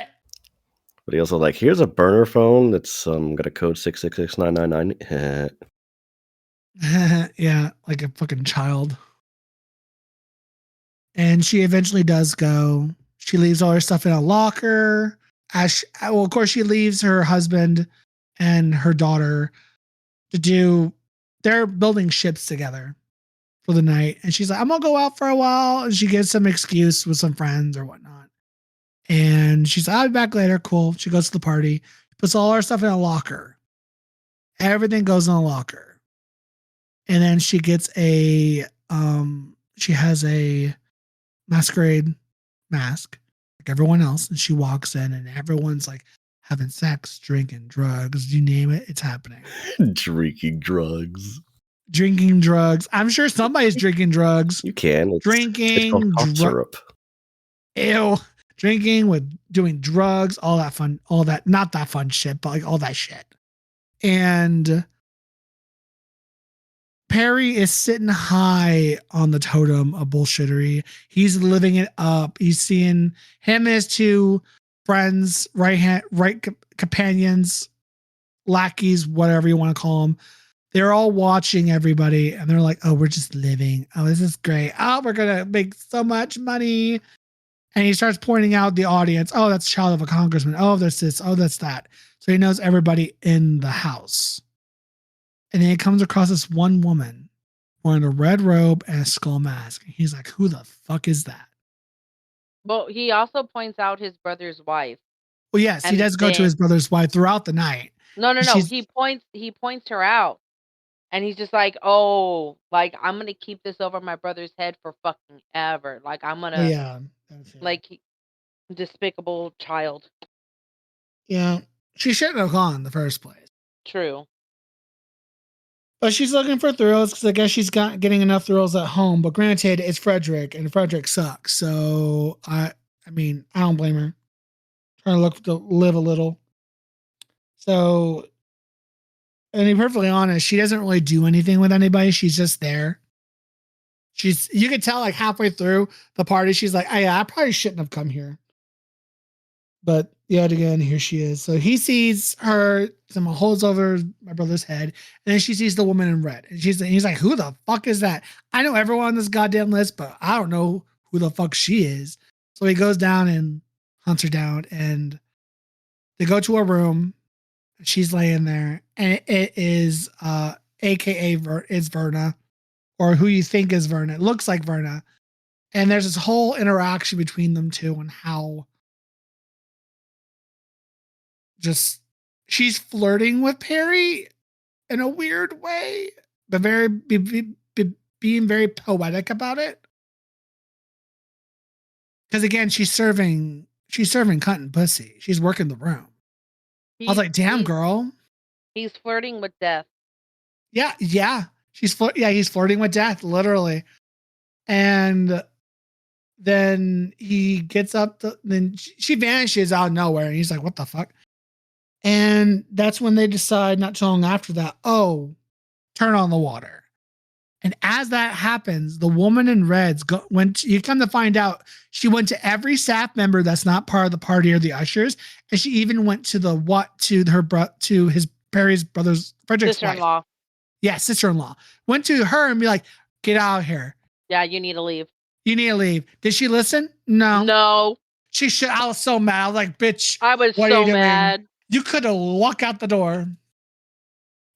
But he also like, here's a burner phone that's got a code 666-999. Yeah, like a fucking child. And she eventually does go. She leaves all her stuff in a locker. Well, of course, she leaves her husband and her daughter to do. They're building ships together for the night, and she's like, "I'm gonna go out for a while." And she gives some excuse with some friends or whatnot. And she's like, "I'll be back later." Cool. She goes to the party, puts all her stuff in a locker. Everything goes in a locker, and then she gets she has a masquerade mask like everyone else, and she walks in and everyone's like having sex, drinking, drugs, you name it, it's happening. Drinking drugs. Drinking drugs. I'm sure somebody's drinking drugs. You can. It's Drinking called cough syrup. Ew. Drinking with doing drugs, all that fun, all that not that fun shit, but like all that shit. And Perry is sitting high on the totem of bullshittery. He's living it up. He's seeing him as two friends, right companions, lackeys, whatever you want to call them. They're all watching everybody, and they're like, "Oh, we're just living. Oh, this is great. Oh, we're gonna make so much money." And he starts pointing out the audience. Oh, that's the child of a congressman. Oh, that's this. Oh, that's that. So he knows everybody in the house. And then he comes across this one woman wearing a red robe and a skull mask. He's like, who the fuck is that? Well, he also points out his brother's wife. Well, yes, he does go to his brother's wife throughout the night. No. He points her out. And he's just like, oh, like, I'm going to keep this over my brother's head for fucking ever. Like, I'm going to, yeah, like, despicable child. Yeah, she shouldn't have gone in the first place. True. But she's looking for thrills because I guess she's getting enough thrills at home. But granted, it's Frederick, and Frederick sucks. So I mean, I don't blame her. Trying to live a little. So, and to be perfectly honest, she doesn't really do anything with anybody. She's just there. You could tell like halfway through the party, she's like, "Oh yeah, I probably shouldn't have come here." But yet again, here she is. So he sees her, someone holds over my brother's head, and then she sees the woman in red. And he's like, who the fuck is that? I know everyone on this goddamn list, but I don't know who the fuck she is. So he goes down and hunts her down, and they go to her room. She's laying there, and it is AKA it's Verna, or who you think is Verna. It looks like Verna. And there's this whole interaction between them two and how just she's flirting with Perry in a weird way, but being very poetic about it. Because again, she's serving cunt and pussy. She's working the room. I was like, damn, girl. He's flirting with death. Yeah. He's flirting with death, literally. And then he gets up, then she vanishes out of nowhere, and he's like, what the fuck? And that's when they decide, not too long after that, turn on the water. And as that happens, the woman in reds you come to find out she went to every staff member that's not part of the party or the ushers, and she even went to his Perry's brother's Frederick's sister-in-law. Wife. Yeah, sister-in-law. Went to her and be like, "Get out of here. Yeah, you need to leave. You need to leave." Did she listen? No. No. She should. I was so mad. I was like, "Bitch, I was what so are you doing? mad. You could have walked out the door."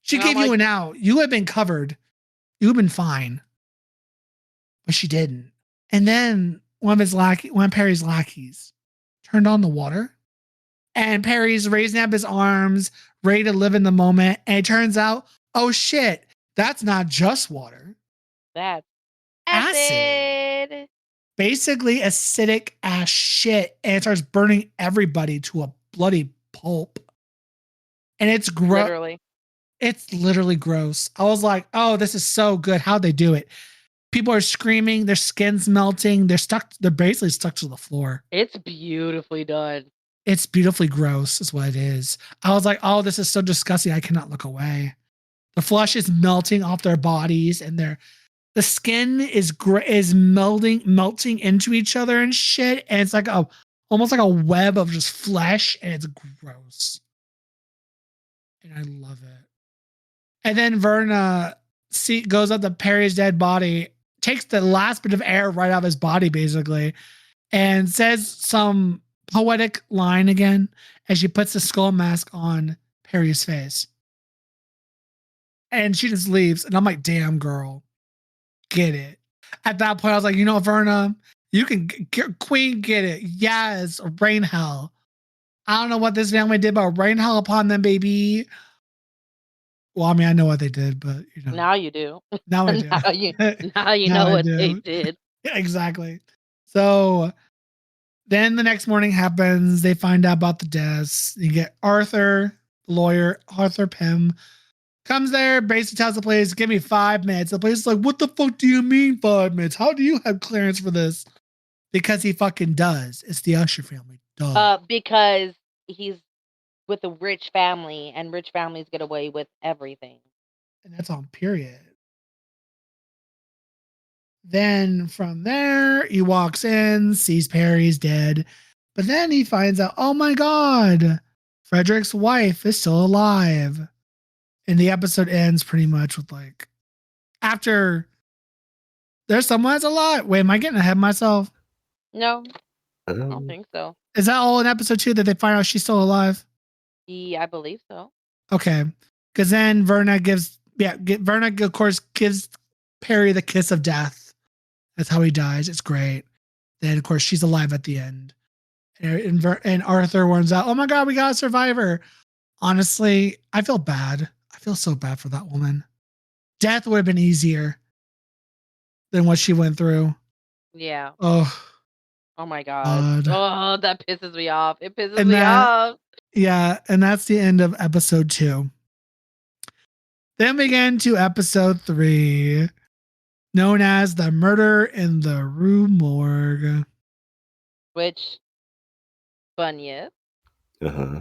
She gave you an out. You would have been covered. You would have been fine. But she didn't. And then one of Perry's lackeys turned on the water. And Perry's raising up his arms, ready to live in the moment. And it turns out, oh shit, that's not just water. That's Acid. acid. Basically acidic ass shit. And it starts burning everybody to a bloody pulp. And it's gross. Literally. It's literally gross. I was like, oh, this is so good. How'd they do it? People are screaming, their skin's melting, they're basically stuck to the floor. It's beautifully done. It's beautifully gross, is what it is. I was like, oh, this is so disgusting. I cannot look away. The flesh is melting off their bodies, and the skin is melting into each other and shit. And it's like almost like a web of just flesh, and it's gross. And I love it. And then Verna goes up to Perry's dead body, takes the last bit of air right out of his body, basically, and says some poetic line again as she puts the skull mask on Perry's face. And she just leaves. And I'm like, damn, girl, get it. At that point, I was like, you know, Verna, you can Queen, get it. Yes, rain hell. I don't know what this family did, but rain hell upon them, baby. Well, I mean, I know what they did, but you know. Now you do. Now I do. now you know what they did. Yeah, exactly. So then the next morning happens. They find out about the deaths. You get Arthur, lawyer, Arthur Pym, comes there, basically tells the police, give me 5 minutes. The police is like, what the fuck do you mean 5 minutes? How do you have clearance for this? Because he fucking does. It's the Usher family. Duh. Because he's with a rich family, and rich families get away with everything. And that's on period. Then from there, he walks in, sees Perry's dead. But then he finds out, oh my God, Frederick's wife is still alive. And the episode ends pretty much with like, after there's someone that's alive. Wait, am I getting ahead of myself? No, I don't think so. Is that all in episode 2 that they find out she's still alive? Yeah, I believe so. Okay. Because then Verna of course gives Perry the kiss of death. That's how he dies. It's great. Then of course she's alive at the end. And Arthur warns out, oh my God, we got a survivor. Honestly, I feel bad. I feel so bad for that woman. Death would have been easier than what she went through. Yeah. Oh my God. Oh, that pisses me off. It pisses me off. Yeah, and that's the end of episode 2. Then we get into episode 3, known as The Murder in the Rue Morgue. Which, fun, yes? Uh-huh.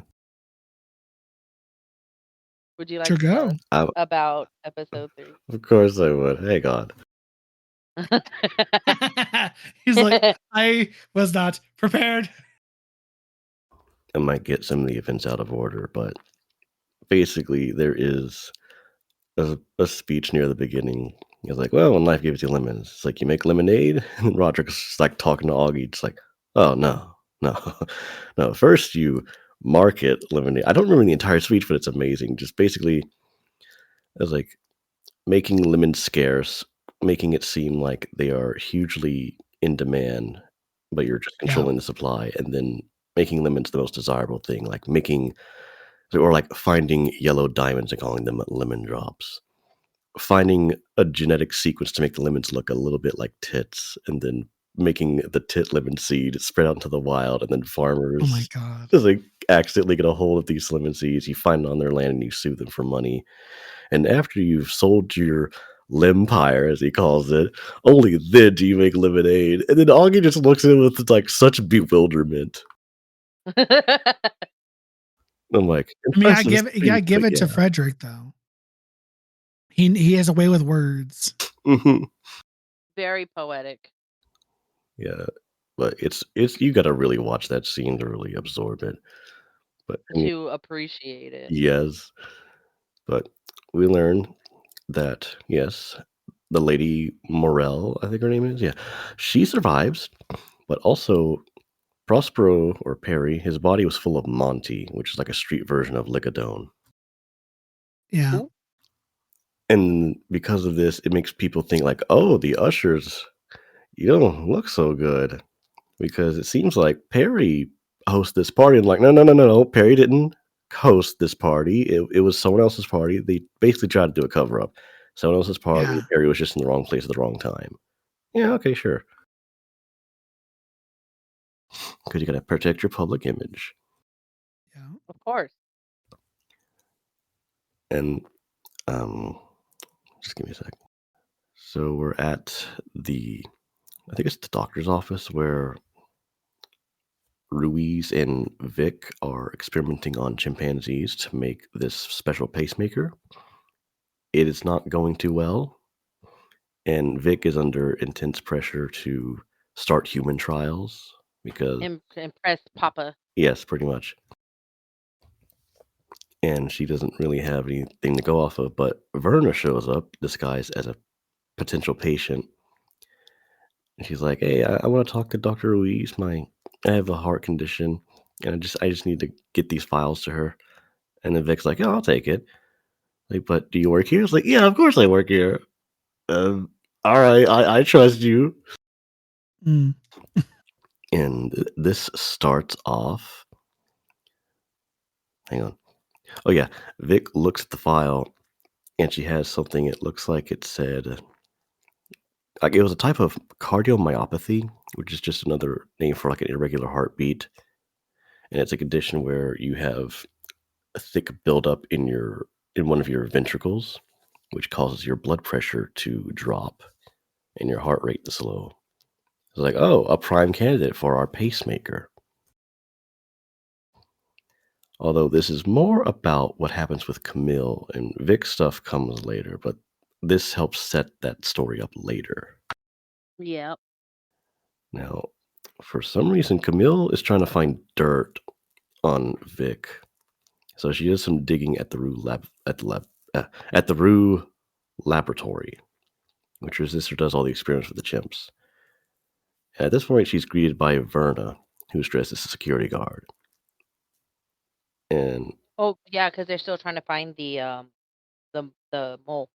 Would you like to tell us about episode 3? Of course I would. Hey, God. He's like, I was not prepared. I might get some of the events out of order, but basically there is a speech near the beginning. He's like, well, when life gives you lemons, it's like you make lemonade. And Roderick's just like talking to Augie, just like, oh, no. No, first you market lemonade. I don't remember the entire speech, but it's amazing. Just basically, it's like making lemons scarce, making it seem like they are hugely in demand, but you're just controlling the supply, and then making lemons the most desirable thing, like finding yellow diamonds and calling them lemon drops. Finding a genetic sequence to make the lemons look a little bit like tits, and then making the tit lemon seed spread out into the wild, and then farmers just like accidentally get a hold of these lemon seeds. You find it on their land and you sue them for money. And after you've sold your lempire, as he calls it, only then do you make lemonade. And then Augie just looks at it with like such bewilderment. I'm like, I mean, you gotta give it to Frederick though. He has a way with words. Very poetic. Yeah, but it's you got to really watch that scene to really absorb it. But to appreciate it. Yes, but we learn that yes, the Lady Morel, I think her name is, she survives, but also Prospero or Perry, his body was full of Monty, which is like a street version of Licodone. Yeah. And because of this, it makes people think like, oh, the Ushers, you don't look so good. Because it seems like Perry host this party. And like, no. Perry didn't host this party. It was someone else's party. They basically tried to do a cover up. Someone else's party. Yeah. Perry was just in the wrong place at the wrong time. Yeah, okay, sure. Because you got to protect your public image. Yeah. Of course. And just give me a sec. So we're at I think it's the doctor's office where Ruiz and Vic are experimenting on chimpanzees to make this special pacemaker. It is not going too well, and Vic is under intense pressure to start human trials because, Impress Papa. yes, pretty much. And she doesn't really have anything to go off of, but Verna shows up disguised as a potential patient. And she's like, "Hey, I want to talk to Dr. Ruiz. I have a heart condition, and I just need to get these files to her." And then Vic's like, "Oh, I'll take it." Like, "But do you work here?" It's like, "Yeah, of course I work here." All right, I trust you. Mm. And this starts off. Hang on. Oh yeah, Vic looks at the file, and she has something. It looks like it said, like it was a type of cardiomyopathy, which is just another name for like an irregular heartbeat, and it's a condition where you have a thick buildup in one of your ventricles, which causes your blood pressure to drop and your heart rate to slow. It's like, oh, a prime candidate for our pacemaker. Although this is more about what happens with Camille, and Vic's stuff comes later, but this helps set that story up later. Yep. Now, for some reason, Camille is trying to find dirt on Vic, so she does some digging at the Rue laboratory, which her sister does all the experiments with the chimps. And at this point, she's greeted by Verna, who's dressed as a security guard. And Oh yeah, because they're still trying to find the mole.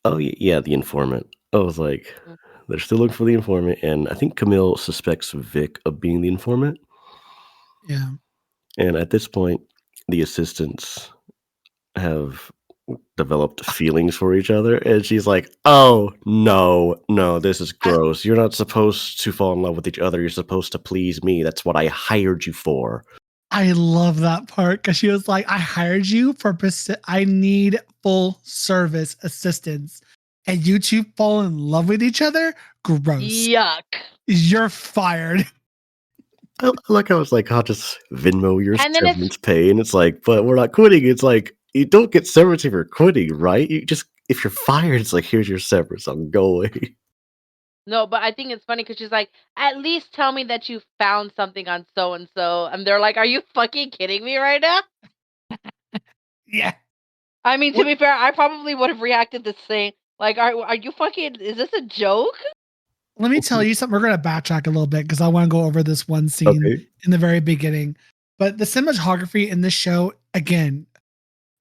oh yeah, the informant. I was like, Mm. they're still looking for the informant, and I think Camille suspects Vic of being the informant. Yeah. And at this point, the assistants have developed feelings for each other, and she's like, "Oh no, this is gross. You're not supposed to fall in love with each other. You're supposed to please me. That's what I hired you for." I love that part because she was like, I hired you for, I need full service assistance. And you two fall in love with each other? Gross. Yuck. You're fired. I like how it's like, I'll just Venmo your And then it's severance pay, and it's like, but we're not quitting. It's like, you don't get severance if you're quitting, right? You just, if you're fired, it's like, here's your severance. I'm going. no, but I think it's funny because she's like, at least tell me that you found something on so and so, and they're like, are you fucking kidding me right now? Yeah. I mean, to be fair, I probably would have reacted the same. Like, are you fucking? Is this a joke? Let me tell you something. We're going to backtrack a little bit because I want to go over this one scene Okay. in the very beginning. But the cinematography in this show, again,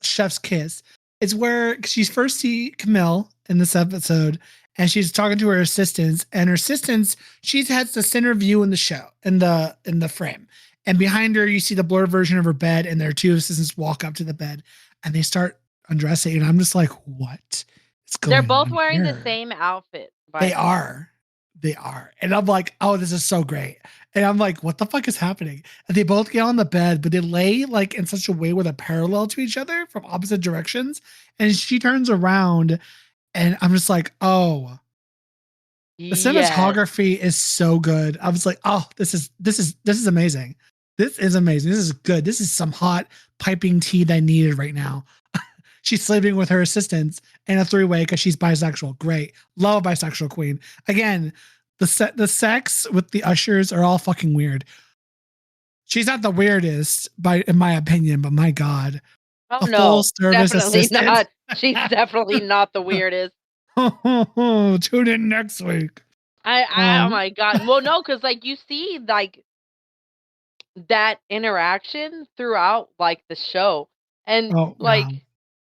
chef's kiss. It's where she first see Camille in this episode, and she's talking to her assistants, and her assistants, she has the center view in the show, in the frame. And behind her, you see the blurred version of her bed, and their two assistants walk up to the bed and they start undressing. And I'm just like, what is going They're on? both wearing the here? same outfit. By They the way. are. They are. And I'm like, oh, this is so great. And I'm like, what the fuck is happening? And they both get on the bed, but they lay like in such a way where they're parallel to each other from opposite directions. And she turns around and I'm just like, oh, the Yes. cinematography is so good. I was like, oh, this is amazing. This is amazing. This is good. This is some hot piping tea that I needed right now. She's sleeping with her assistants in a three-way because she's bisexual. Great. Love a bisexual queen. Again, the sex with the ushers are all fucking weird. She's not the weirdest, in my opinion, but my God. Oh A no, full service definitely assistant. not. She's definitely not the weirdest. Tune in next week. Oh my God. Well, no, because like you see like that interaction throughout like the show, and like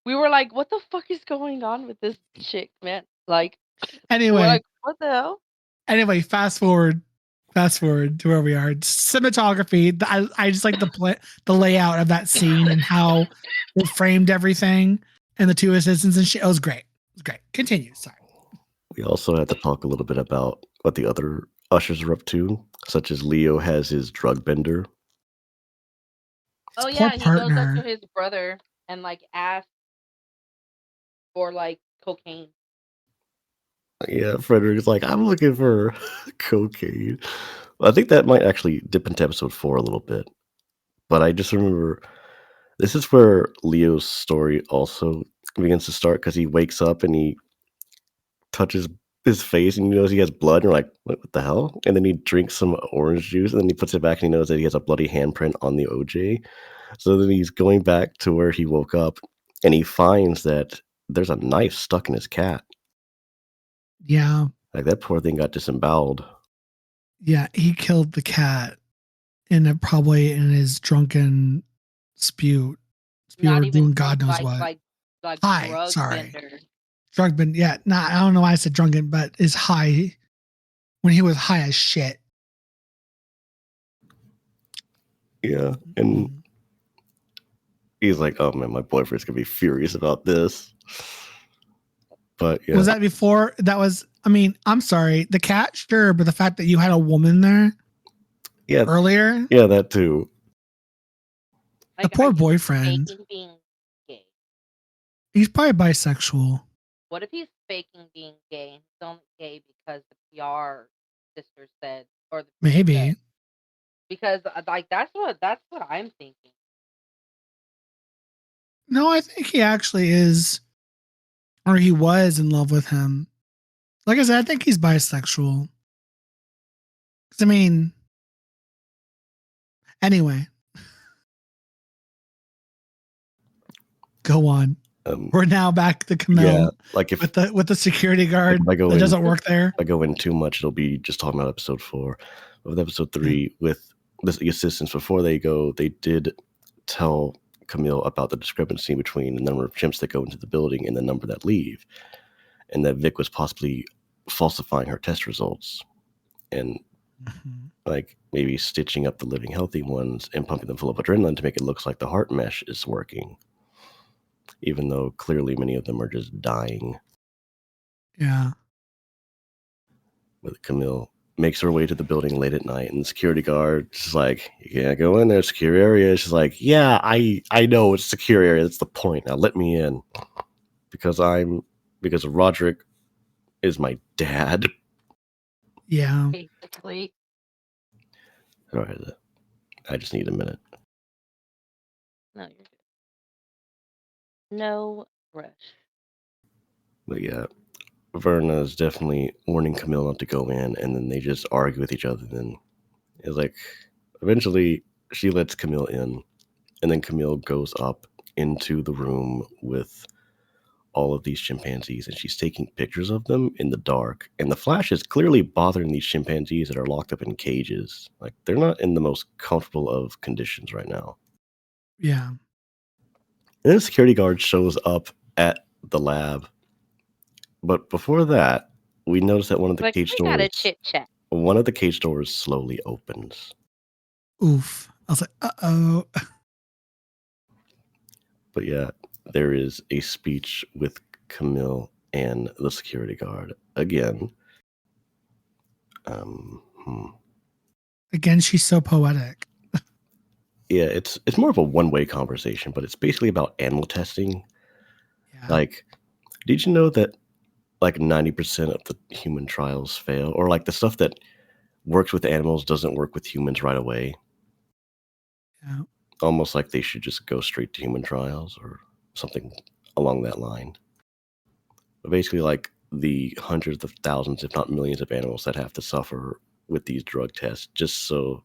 we were like, what the fuck is going on with this chick, man? Like, we're anyway, like, what the hell? Anyway, fast forward Fast forward to where we are. Cinematography. I just like the layout of that scene and how it framed everything and the two assistants and shit. It was great. It was great. Continue. Sorry. We also had to talk a little bit about what the other ushers are up to, such as Leo has his drug bender. His Oh poor yeah, he goes up to partner. his brother and like asks for like cocaine. Yeah, Frederick's like, I'm looking for cocaine. I think that might actually dip into episode 4 a little bit. But I just remember this is where Leo's story also begins to start because he wakes up and he touches his face and he knows he has blood. And you're like, what the hell? And then he drinks some orange juice and then he puts it back and he knows that he has a bloody handprint on the OJ. So then he's going back to where he woke up and he finds that there's a knife stuck in his cat. Yeah. Like that poor thing got disemboweled. Yeah. He killed the cat probably in his drunken spew Not or even doing drunk, God knows what. like High. drug Sorry. bender. Drug been. Yeah. Nah, I don't know why I said drunken, but is high when he was high as shit. Yeah. And he's like, oh man, my boyfriend's gonna be furious about this. But yeah. Was that before? That was, I mean, I'm sorry. The cat, sure, but the fact that you had a woman there earlier. Yeah, that too. The poor boyfriend. Faking being gay. He's probably bisexual. What if he's faking being gay and he's only gay because the PR sister said, or the maybe said? Because like that's what I'm thinking. No, I think he actually is, or he was in love with him. Like I said, I think he's bisexual. I mean, anyway, go on. We're now back to Camille. Yeah, like if with the security guard that doesn't work there. If I go in too much, it'll be just talking about episode 4. With episode 3, with the assistants before they go, they did tell Camille about the discrepancy between the number of chimps that go into the building and the number that leave, and that Vic was possibly falsifying her test results, and like maybe stitching up the living healthy ones and pumping them full of adrenaline to make it look like the heart mesh is working, even though clearly many of them are just dying. Yeah. With Camille makes her way to the building late at night, and the security guard is like, you can't go in there, secure area. She's like, yeah, I know it's a secure area. That's the point. Now let me in. Because Roderick is my dad. Yeah. Basically. All right. I just need a minute. No, you're good. No rush. But yeah, Verna is definitely warning Camille not to go in, and then they just argue with each other. Then it's like, eventually she lets Camille in, and then Camille goes up into the room with all of these chimpanzees, and she's taking pictures of them in the dark. And the flash is clearly bothering these chimpanzees that are locked up in cages. Like, they're not in the most comfortable of conditions right now. Yeah. And then a security guard shows up at the lab. But before that, we notice that one of the cage doors slowly opens. Oof. I was like, uh-oh. But yeah, there is a speech with Camille and the security guard again. Again, she's so poetic. Yeah, it's more of a one-way conversation, but it's basically about animal testing. Yeah. Like, did you know that like 90% of the human trials fail, or like the stuff that works with animals doesn't work with humans right away? Yeah. Almost like they should just go straight to human trials or something along that line. But basically, like the hundreds of thousands, if not millions of animals that have to suffer with these drug tests just so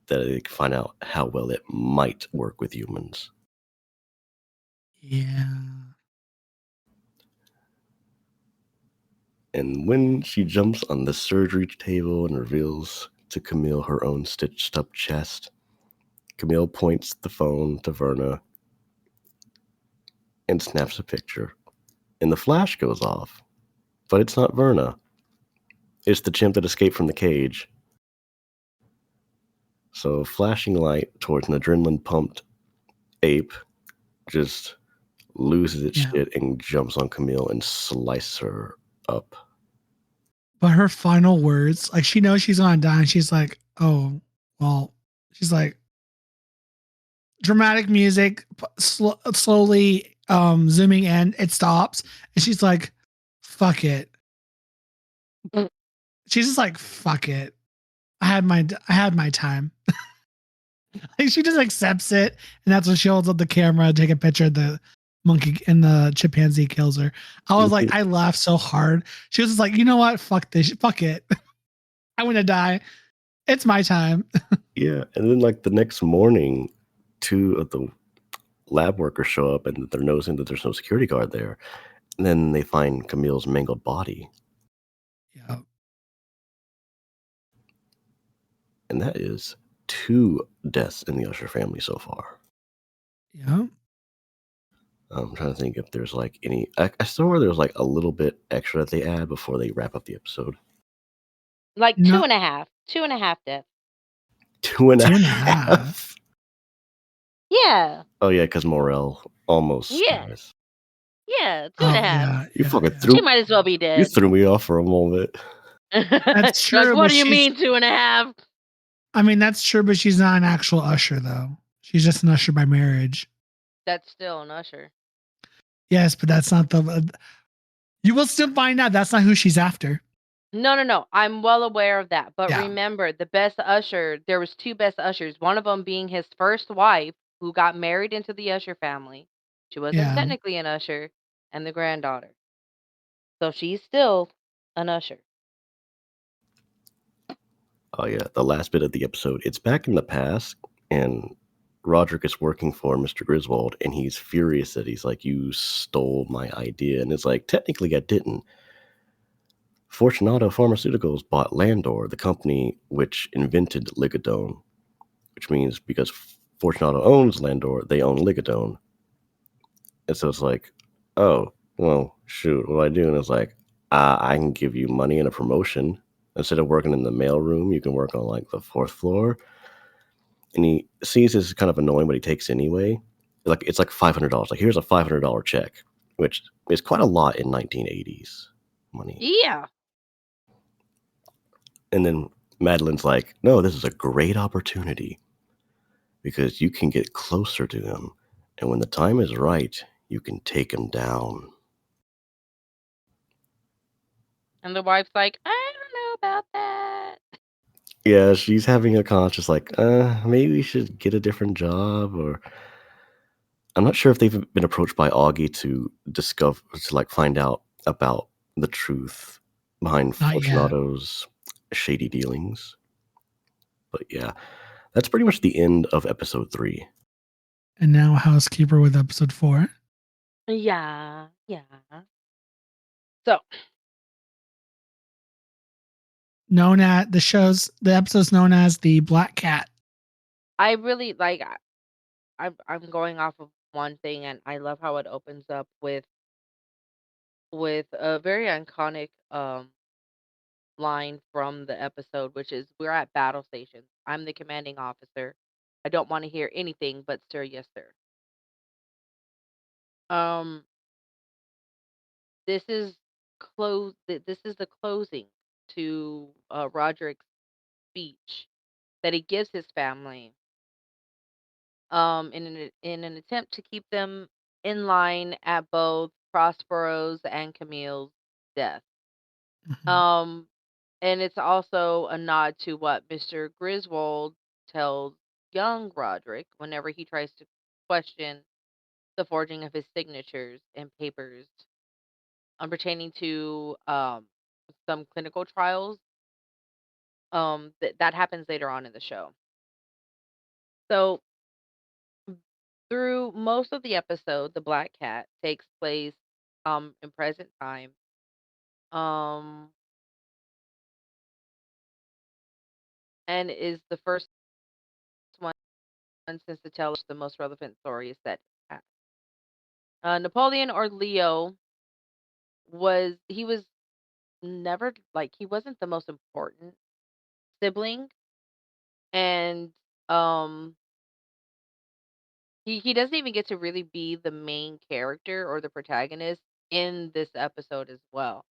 that they can find out how well it might work with humans. Yeah. And when she jumps on the surgery table and reveals to Camille her own stitched up chest, Camille points the phone to Verna and snaps a picture. And the flash goes off. But it's not Verna. It's the chimp that escaped from the cage. So, flashing light towards an adrenaline pumped ape just loses its Yeah. shit and jumps on Camille and slices her up. But her final words, like she knows she's gonna die, and she's like, "Oh, well," she's like, dramatic music, slowly zooming in, it stops, and she's like, "Fuck it." Mm. She's just like, "Fuck it. I had my time." Like she just accepts it, and that's when she holds up the camera to take a picture of the monkey, and the chimpanzee kills her. I was like, I laughed so hard. She was just like, "You know what? Fuck this. Fuck it. I want to die. It's my time." Yeah, and then like the next morning, two of the lab workers show up and they're noticing that there's no security guard there. And then they find Camille's mangled body. Yeah. And that is 2 deaths in the Usher family so far. Yeah. I'm trying to think if there's like any. I saw there's like a little bit extra that they add before they wrap up the episode. Like No, 2.5. 2.5 deaths. 2.5. 2.5. Yeah. Oh yeah, because Morel almost Yeah. dies. Yeah. Oh 2.5. yeah, You yeah, fucking yeah. threw She might as well be you dead. threw me off for a moment. That's Like, true, what but do you mean 2.5? I mean, that's true, but she's not an actual usher though. She's just an usher by marriage. That's still an usher. Yes, but that's not the. You will still find out that's not who she's after. No. I'm well aware of that. But Yeah. remember, the best usher, there was 2 best ushers. One of them being his first wife, who got married into the Usher family. She wasn't Yeah. technically an usher, and the granddaughter. So she's still an usher. Oh yeah, the last bit of the episode. It's back in the past, and Roderick is working for Mr. Griswold, and he's furious that he's like, "You stole my idea," and it's like, technically, I didn't. Fortunato Pharmaceuticals bought Landor, the company which invented Ligadone, which means because Fortunato owns Landor, they own Ligadone. And so it's like, oh, well, shoot, what do I do? And it's like, I can give you money and a promotion. Instead of working in the mailroom, you can work on like the 4th floor. And he sees this as kind of annoying, but he takes anyway. Like it's like $500. Like here's a $500 check, which is quite a lot in 1980s money. Yeah. And then Madeline's like, no, this is a great opportunity because you can get closer to him. And when the time is right, you can take him down. And the wife's like, I don't know about that. Yeah, she's having a conscious like, maybe we should get a different job, or I'm not sure if they've been approached by Augie to like find out about the truth behind Not yet. Fortunato's shady dealings. But yeah, that's pretty much the end of episode 3. And now housekeeper with episode 4. Yeah. So, Known at the episode's known as the Black Cat. I really like. I'm going off of one thing, and I love how it opens up with a very iconic line from the episode, which is, "We're at battle stations. I'm the commanding officer. I don't want to hear anything but sir, yes, sir." Um, this is This is the closing to Roderick's speech that he gives his family, in an attempt to keep them in line at both Prospero's and Camille's death. Mhm. And it's also a nod to what Mr. Griswold tells young Roderick whenever he tries to question the forging of his signatures and papers, pertaining to some clinical trials. That happens later on in the show. So through most of the episode, the Black Cat takes place in present time. Um and is the first one since the tell the most relevant story is set. Napoleon, or Leo, was never, like, he wasn't the most important sibling, and Um, he doesn't even get to really be the main character or the protagonist in this episode as well.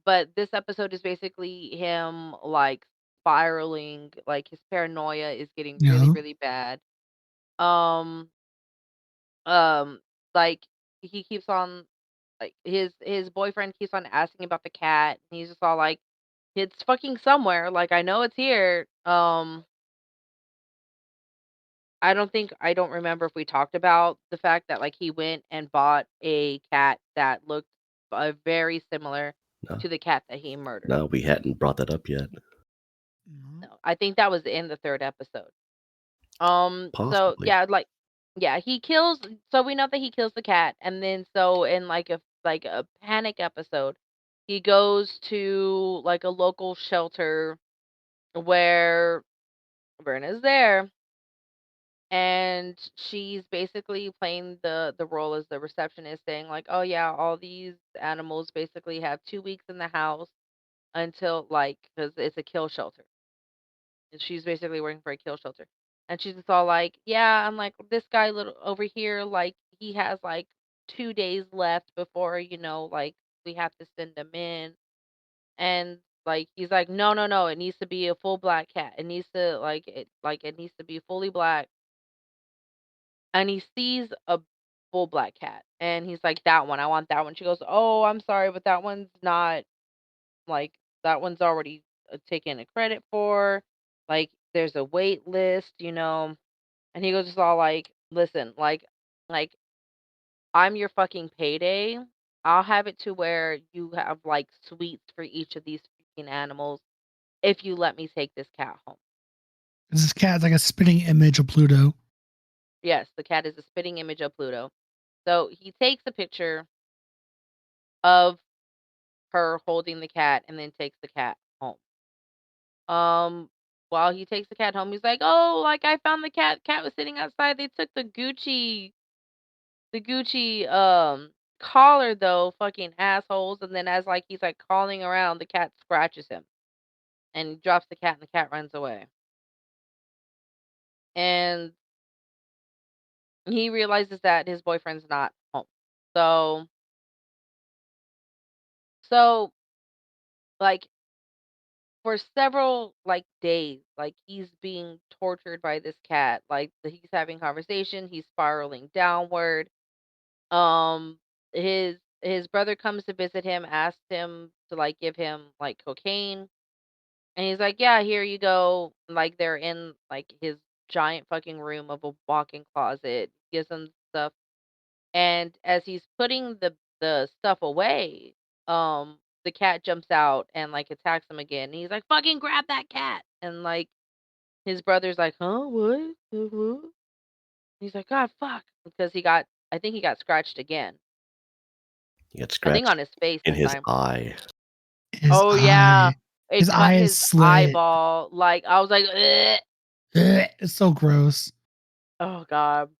But this episode is basically him like spiraling, like his paranoia is getting really, Yeah. really bad. Um, um, like he keeps on like his boyfriend keeps on asking about the cat, and he's just all like, "It's fucking somewhere. Like I know it's here." I don't remember if we talked about the fact that like he went and bought a cat that looked very similar No, to the cat that he murdered. no, we hadn't brought that up yet. Mhm. No, I think that was in the third episode. So Possibly. yeah, like yeah, he kills so we know that he kills the cat, and then so in like a panic episode, he goes to like a local shelter where Verna's there, and she's basically playing the role as the receptionist, saying like, "Oh yeah, all these animals basically have 2 weeks in the house until like because it's a kill shelter." And she's basically working for a kill shelter. And she's just all like, "Yeah, I'm like this guy little over here, like he has like 2 days left before, like we have to send him in." And like he's like, "No, no, no, it needs to be a full black cat. It needs to like it needs to be fully black." And he sees a full black cat. And he's like, "That one, I want that one." She goes, "Oh, I'm sorry, but that one's not like that one's already taken a credit for. Like there's a wait list." And he goes just all like, "Listen, like I'm your fucking payday. I'll have it to where you have like sweets for each of these freaking animals if you let me take this cat home." This cat's like a spitting image of Pluto. Yes, the cat is a spitting image of Pluto. So he takes a picture of her holding the cat and then takes the cat home. Um, while he takes the cat home, he's like, "Oh, like I found the cat. Cat was sitting outside. They took the Gucci collar though, fucking assholes." And then as like he's like calling around, the cat scratches him and he drops the cat and the cat runs away. And he realizes that his boyfriend's not home. So so like for several like days, like he's being tortured by this cat. Like he's having conversation, he's spiraling downward. His brother comes to visit him, asks him to like give him like cocaine, and he's like, "Yeah, here you go." Like they're in like his giant fucking room of a walk-in closet. Gives him stuff, and as he's putting the stuff away, the cat jumps out and like attacks him again. And he's like, "Fucking grab that cat!" And like his brother's like, "Huh? What? What?" He's like, "God, fuck," because I think he got scratched again. He got I think scratched on his face in this his time. eye. His Oh yeah, eye. it His cut eye is his slit. eyeball. Like I was like, "Ugh." Ugh, it's so gross. Oh god.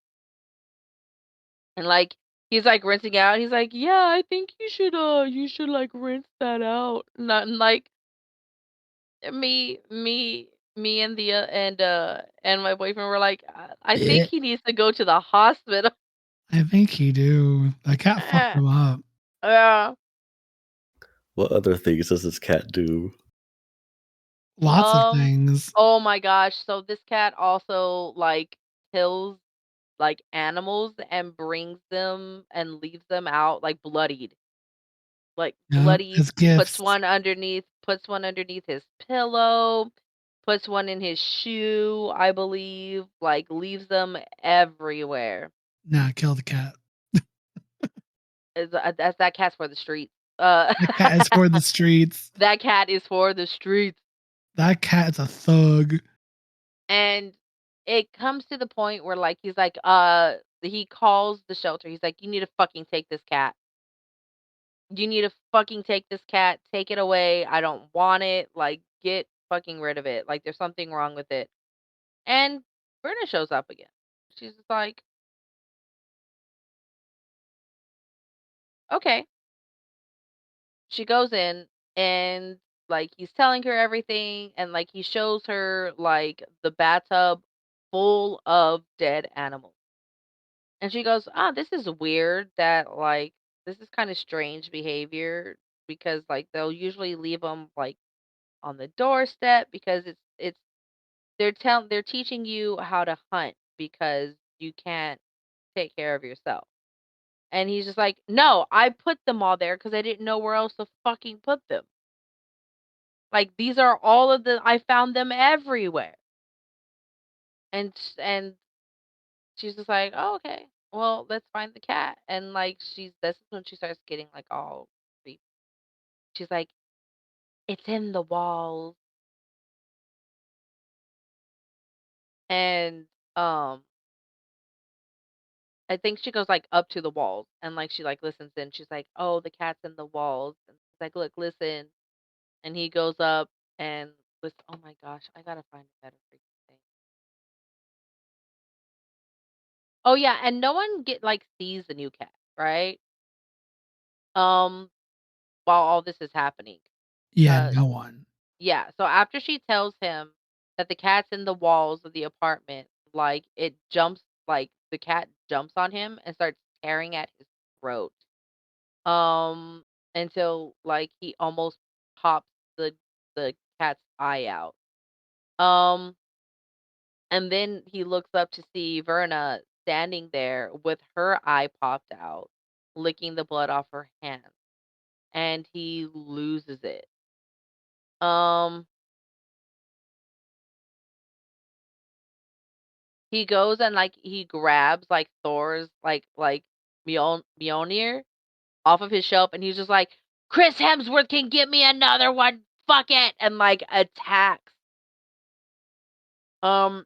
And like he's like rinsing out. He's like, "Yeah, I think you should like rinse that out." Not like me, me, me and the and my boyfriend were like, I think Ugh. he needs to go to the hospital." I think he do. The cat fucked him up. Yeah. What other things does this cat do? Lots of things. Oh my gosh. So this cat also like kills like animals and brings them and leaves them out like bloodied. Like Yep, bloodied, as gifts. puts one underneath his pillow, puts one in his shoe, I believe, like leaves them everywhere. Nah, kill the cat. That cat's for the streets. Uh That cat is for the streets. that cat is for the streets. That cat is a thug. And it comes to the point where like he's like he calls the shelter. He's like, "You need to fucking take this cat. You need to fucking take this cat. Take it away. I don't want it. Like get fucking rid of it. Like there's something wrong with it." And Verna shows up again. She's just like, "Okay." She goes in and like he's telling her everything, and like he shows her like the bathtub full of dead animals. And she goes, "Ah, this is weird that like this is kind of strange behavior because like they'll usually leave them like on the doorstep because it's they're teaching you how to hunt because you can't take care of yourself." And he's just like, "No, I put them all there because I didn't know where else to fucking put them. Like these are all of the I found them everywhere." And she's just like, "Oh, okay. Well, let's find the cat." And like this is when she starts getting like all creepy. She's like, "It's in the walls." And um I think she goes like up to the walls and like she like listens in. She's like, "Oh, the cat's in the walls." And she's like, "Look, listen." And he goes up and listen. Oh my gosh, I gotta find a better freaking thing. Oh yeah, and no one sees the new cat, right? Um, while all this is happening. Yeah, Uh no one. yeah, so after she tells him that the cat's in the walls of the apartment, the cat jumps on him and starts tearing at his throat. Um until like he almost pops the cat's eye out. Um and then he looks up to see Verna standing there with her eye popped out, licking the blood off her hand, and he loses it. Um he goes and like he grabs like Thor's Mjolnir off of his shelf and he's just like, "Chris Hemsworth can get me another one. Fuck it." And like attacks. Um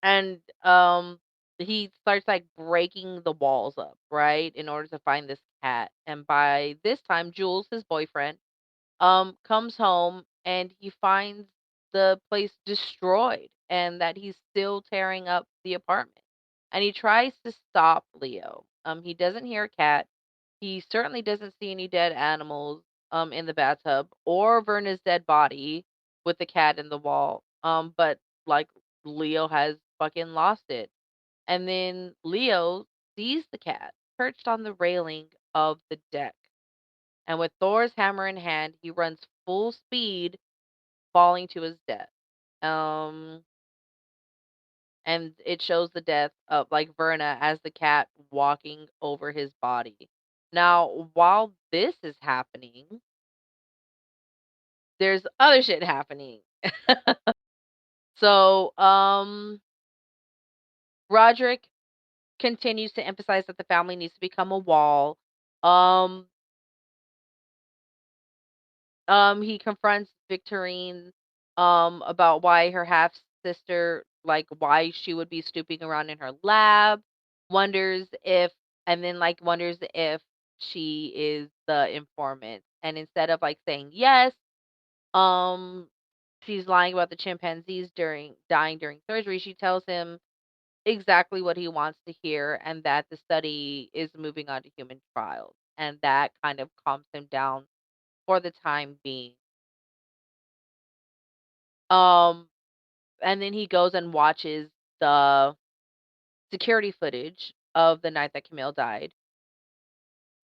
and he starts like breaking the walls up, right? In order to find this cat. And by this time, Jules, his boyfriend, comes home and he finds the place destroyed and that he's still tearing up the apartment. And he tries to stop Leo. He doesn't hear a cat. He certainly doesn't see any dead animals in the bathtub or Verna's dead body with the cat in the wall. But like Leo has fucking lost it. And then Leo sees the cat perched on the railing of the deck. And with Thor's hammer in hand, he runs full speed, falling to his death. Um, and it shows the death of like Verna as the cat walking over his body. Now, while this is happening, there's other shit happening. So, Roderick continues to emphasize that the family needs to become a wall. Um, he confronts Victorine about why her half sister, like why she would be snooping around in her lab, wonders if wonders if she is the informant. And instead of like saying yes, um she's lying about the chimpanzees during dying during surgery, she tells him exactly what he wants to hear and that the study is moving on to human trials. And that kind of calms him down for the time being. Um, and then he goes and watches the security footage of the night that Camille died.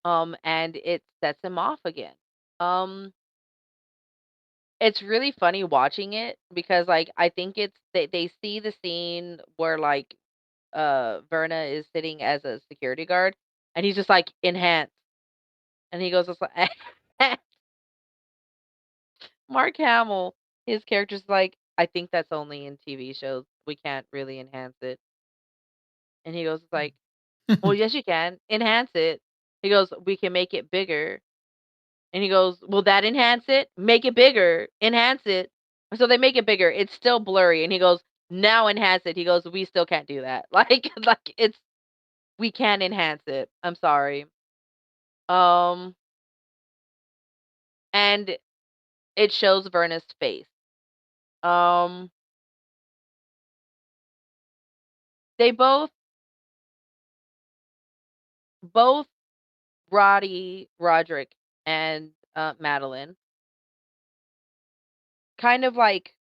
And it sets him off again. Um, it's really funny watching it because like I think they see the scene where like Verna is sitting as a security guard and he's just like enhance and he goes just like Mark Hamill, his character's like, "I think that's only in TV shows. We can't really enhance it." And he goes like, "Well, yes, you can. Enhance it." He goes, "We can make it bigger." And he goes, "Will that enhance it? Make it bigger. Enhance it." So they make it bigger. It's still blurry. And he goes, "Now enhance it." He goes, "We still can't do that." Like we can't enhance it. I'm sorry. Um, and it shows Verna's face. Um, they both Roderick, and Madeline kind of like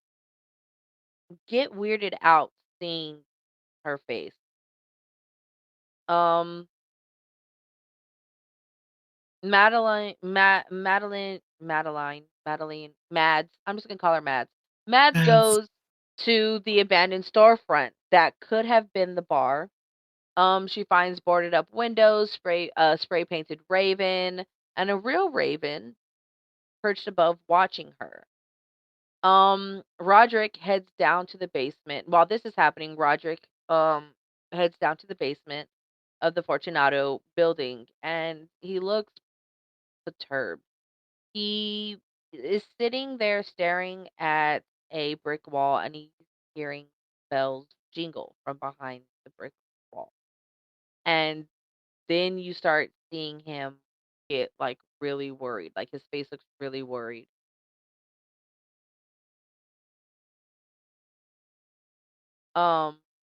get weirded out seeing her face. Um, Mads. I'm just gonna call her Mads. Mads That's goes to the abandoned storefront that could have been the bar. She finds boarded up windows, spray painted raven, and a real raven perched above watching her. Roderick heads down to the basement. While this is happening, Roderick heads down to the basement of the Fortunato building and he looks perturbed. He is sitting there staring at a brick wall and he's hearing bells jingle from behind the brick wall. And then you start seeing him get like really worried. Like his face looks really worried. Um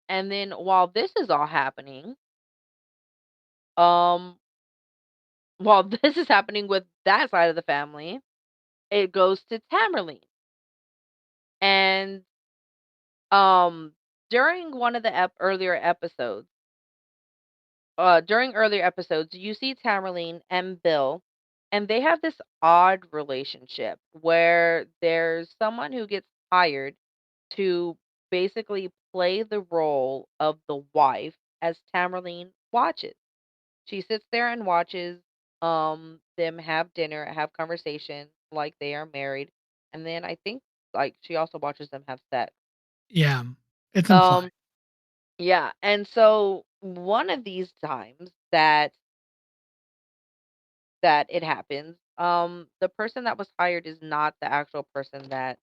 and then while this is all happening, um while this is happening with that side of the family, it goes to Tamerlane. And um during one of the during earlier episodes, you see Tamerlane and Bill, and they have this odd relationship where there's someone who gets hired to basically play the role of the wife as Tamerlane watches. She sits there and watches them have dinner, have conversation like they are married, and then I think like she also watches them have sex. yeah. It's implied. Um yeah, and so one of these times that it happens, the person that was hired is not the actual person that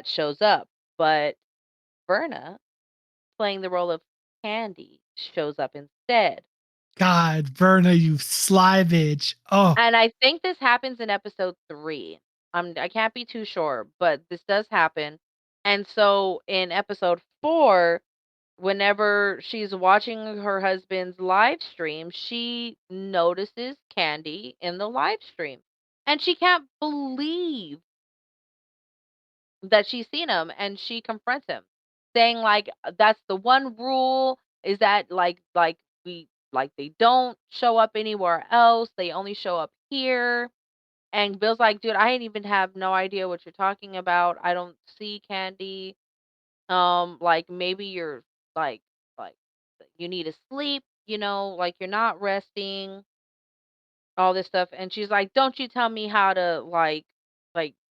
shows up, but Verna, playing the role of Candy, shows up instead. God, Verna, you sly bitch. Oh, And I think this happens in episode 3. I can't be too sure, but this does happen. And so in episode 4, whenever she's watching her husband's live stream, she notices Candy in the live stream. And she can't believe that she's seen him and she confronts him saying like that's the one rule is that we like they don't show up anywhere else. They only show up here. And Bill's like, dude, I ain't even have no idea what you're talking about. I don't see Candy. Like maybe you're like like you need to sleep, like you're not resting, all this stuff. And she's like, don't you tell me how to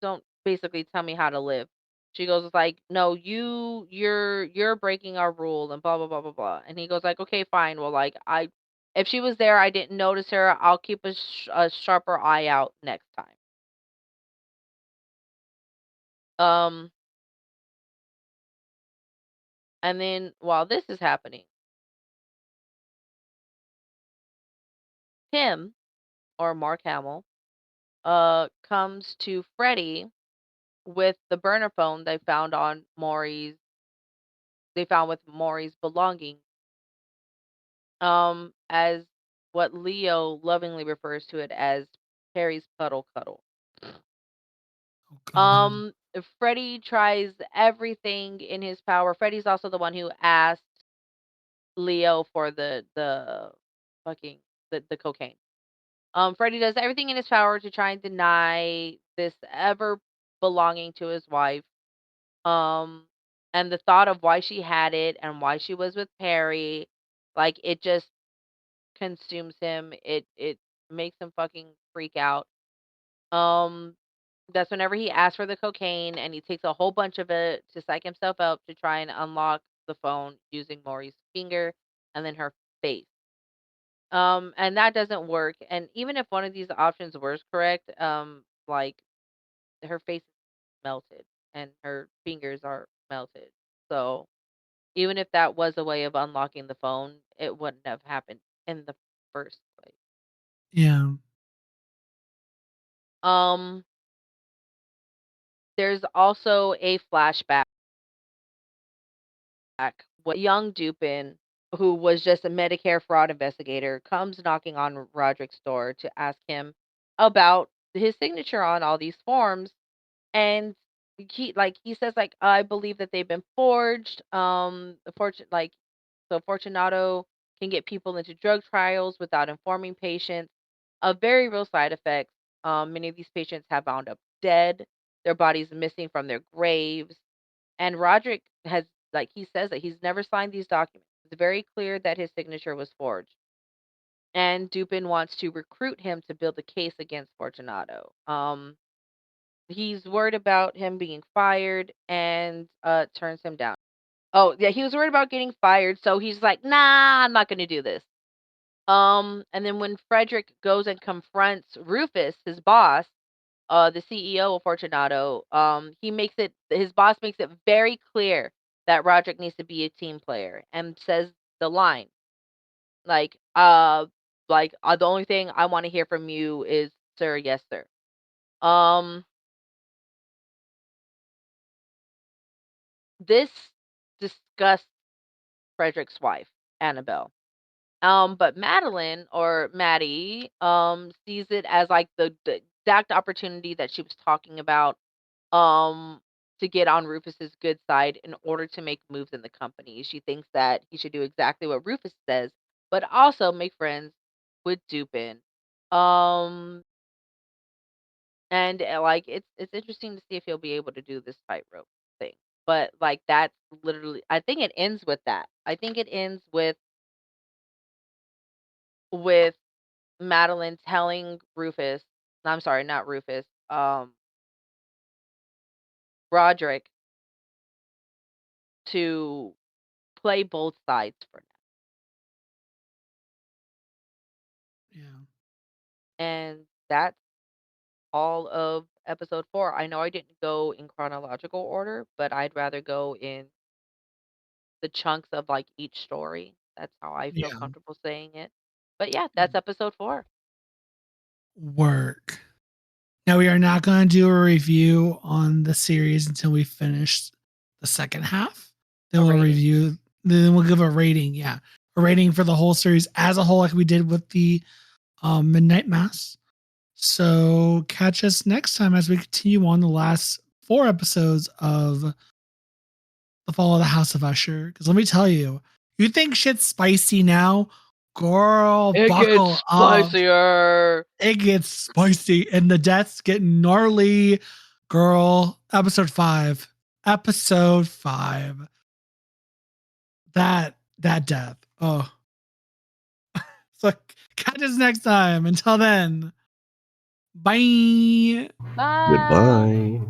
don't basically tell me how to live. She goes like, no, you're breaking our rule and blah blah blah blah blah. And he goes like, okay, fine. Well, like I if she was there, I didn't notice her. I'll keep a sharper eye out next time. Um, and then while this is happening, Tim or Mark Hamill comes to Freddie with the burner phone they found with Maury's belongings, as what Leo lovingly refers to it as Harry's puddle cuddle. oh God. Freddie tries everything in his power. Freddie's also the one who asked Leo for the fucking the cocaine. Freddie does everything in his power to try and deny this ever belonging to his wife. Um, and the thought of why she had it and why she was with Perry, like it just consumes him. It makes him fucking freak out. Um, that's whenever he asks for the cocaine and he takes a whole bunch of it to psych himself up to try and unlock the phone using Maury's finger and then her face. And that doesn't work. And even if one of these options was correct, like her face is melted and her fingers are melted. So even if that was a way of unlocking the phone, it wouldn't have happened in the first place. Yeah. Um, there's also a flashback with young Dupin, who was just a Medicare fraud investigator, comes knocking on Roderick's door to ask him about his signature on all these forms. And he says like I believe that they've been forged. So Fortunato can get people into drug trials without informing patients of very real side effects. Many of these patients have wound up dead, their bodies missing from their graves, and Roderick has he says that he's never signed these documents. It's very clear that his signature was forged. And Dupin wants to recruit him to build a case against Fortunato. He's worried about him being fired and turns him down. Oh, yeah, he was worried about getting fired, so he's like, "Nah, I'm not going to do this." And then when Frederick goes and confronts Rufus, his boss, the CEO of Fortunato, his boss makes it very clear that Roderick needs to be a team player and says the line like, the only thing I want to hear from you is, "Sir, yes, sir." Um, this disgusts Frederick's wife, Annabelle. But Madeline or Maddie, sees it as like the exact opportunity that she was talking about, um, to get on Rufus's good side in order to make moves in the company. She thinks that he should do exactly what Rufus says, but also make friends with Dupin. Um, and it's interesting to see if he'll be able to do this tightrope thing. But like that's literally, I think it ends with that. I think it ends with Madeline telling Rufus, I'm sorry, not Rufus, Roderick to play both sides for now. Yeah. And that's all of episode 4. I know I didn't go in chronological order, but I'd rather go in the chunks of like each story. That's how I feel Yeah. comfortable saying it. But yeah, that's episode 4. Work. Now we are not going to do a review on the series until we finish the second half. Then A we'll rating. review. Then we'll give a rating. Yeah, a rating for the whole series as a whole, like we did with the Midnight Mass. So catch us next time as we continue on the last 4 episodes of The Fall of the House of Usher. Because let me tell you, you think shit's spicy now, girl, It buckle gets up. spicier. It gets spicy and the deaths get gnarly. Girl, episode 5. Episode 5. That death. Oh. So catch us next time. Until then. Bye. Bye. Goodbye.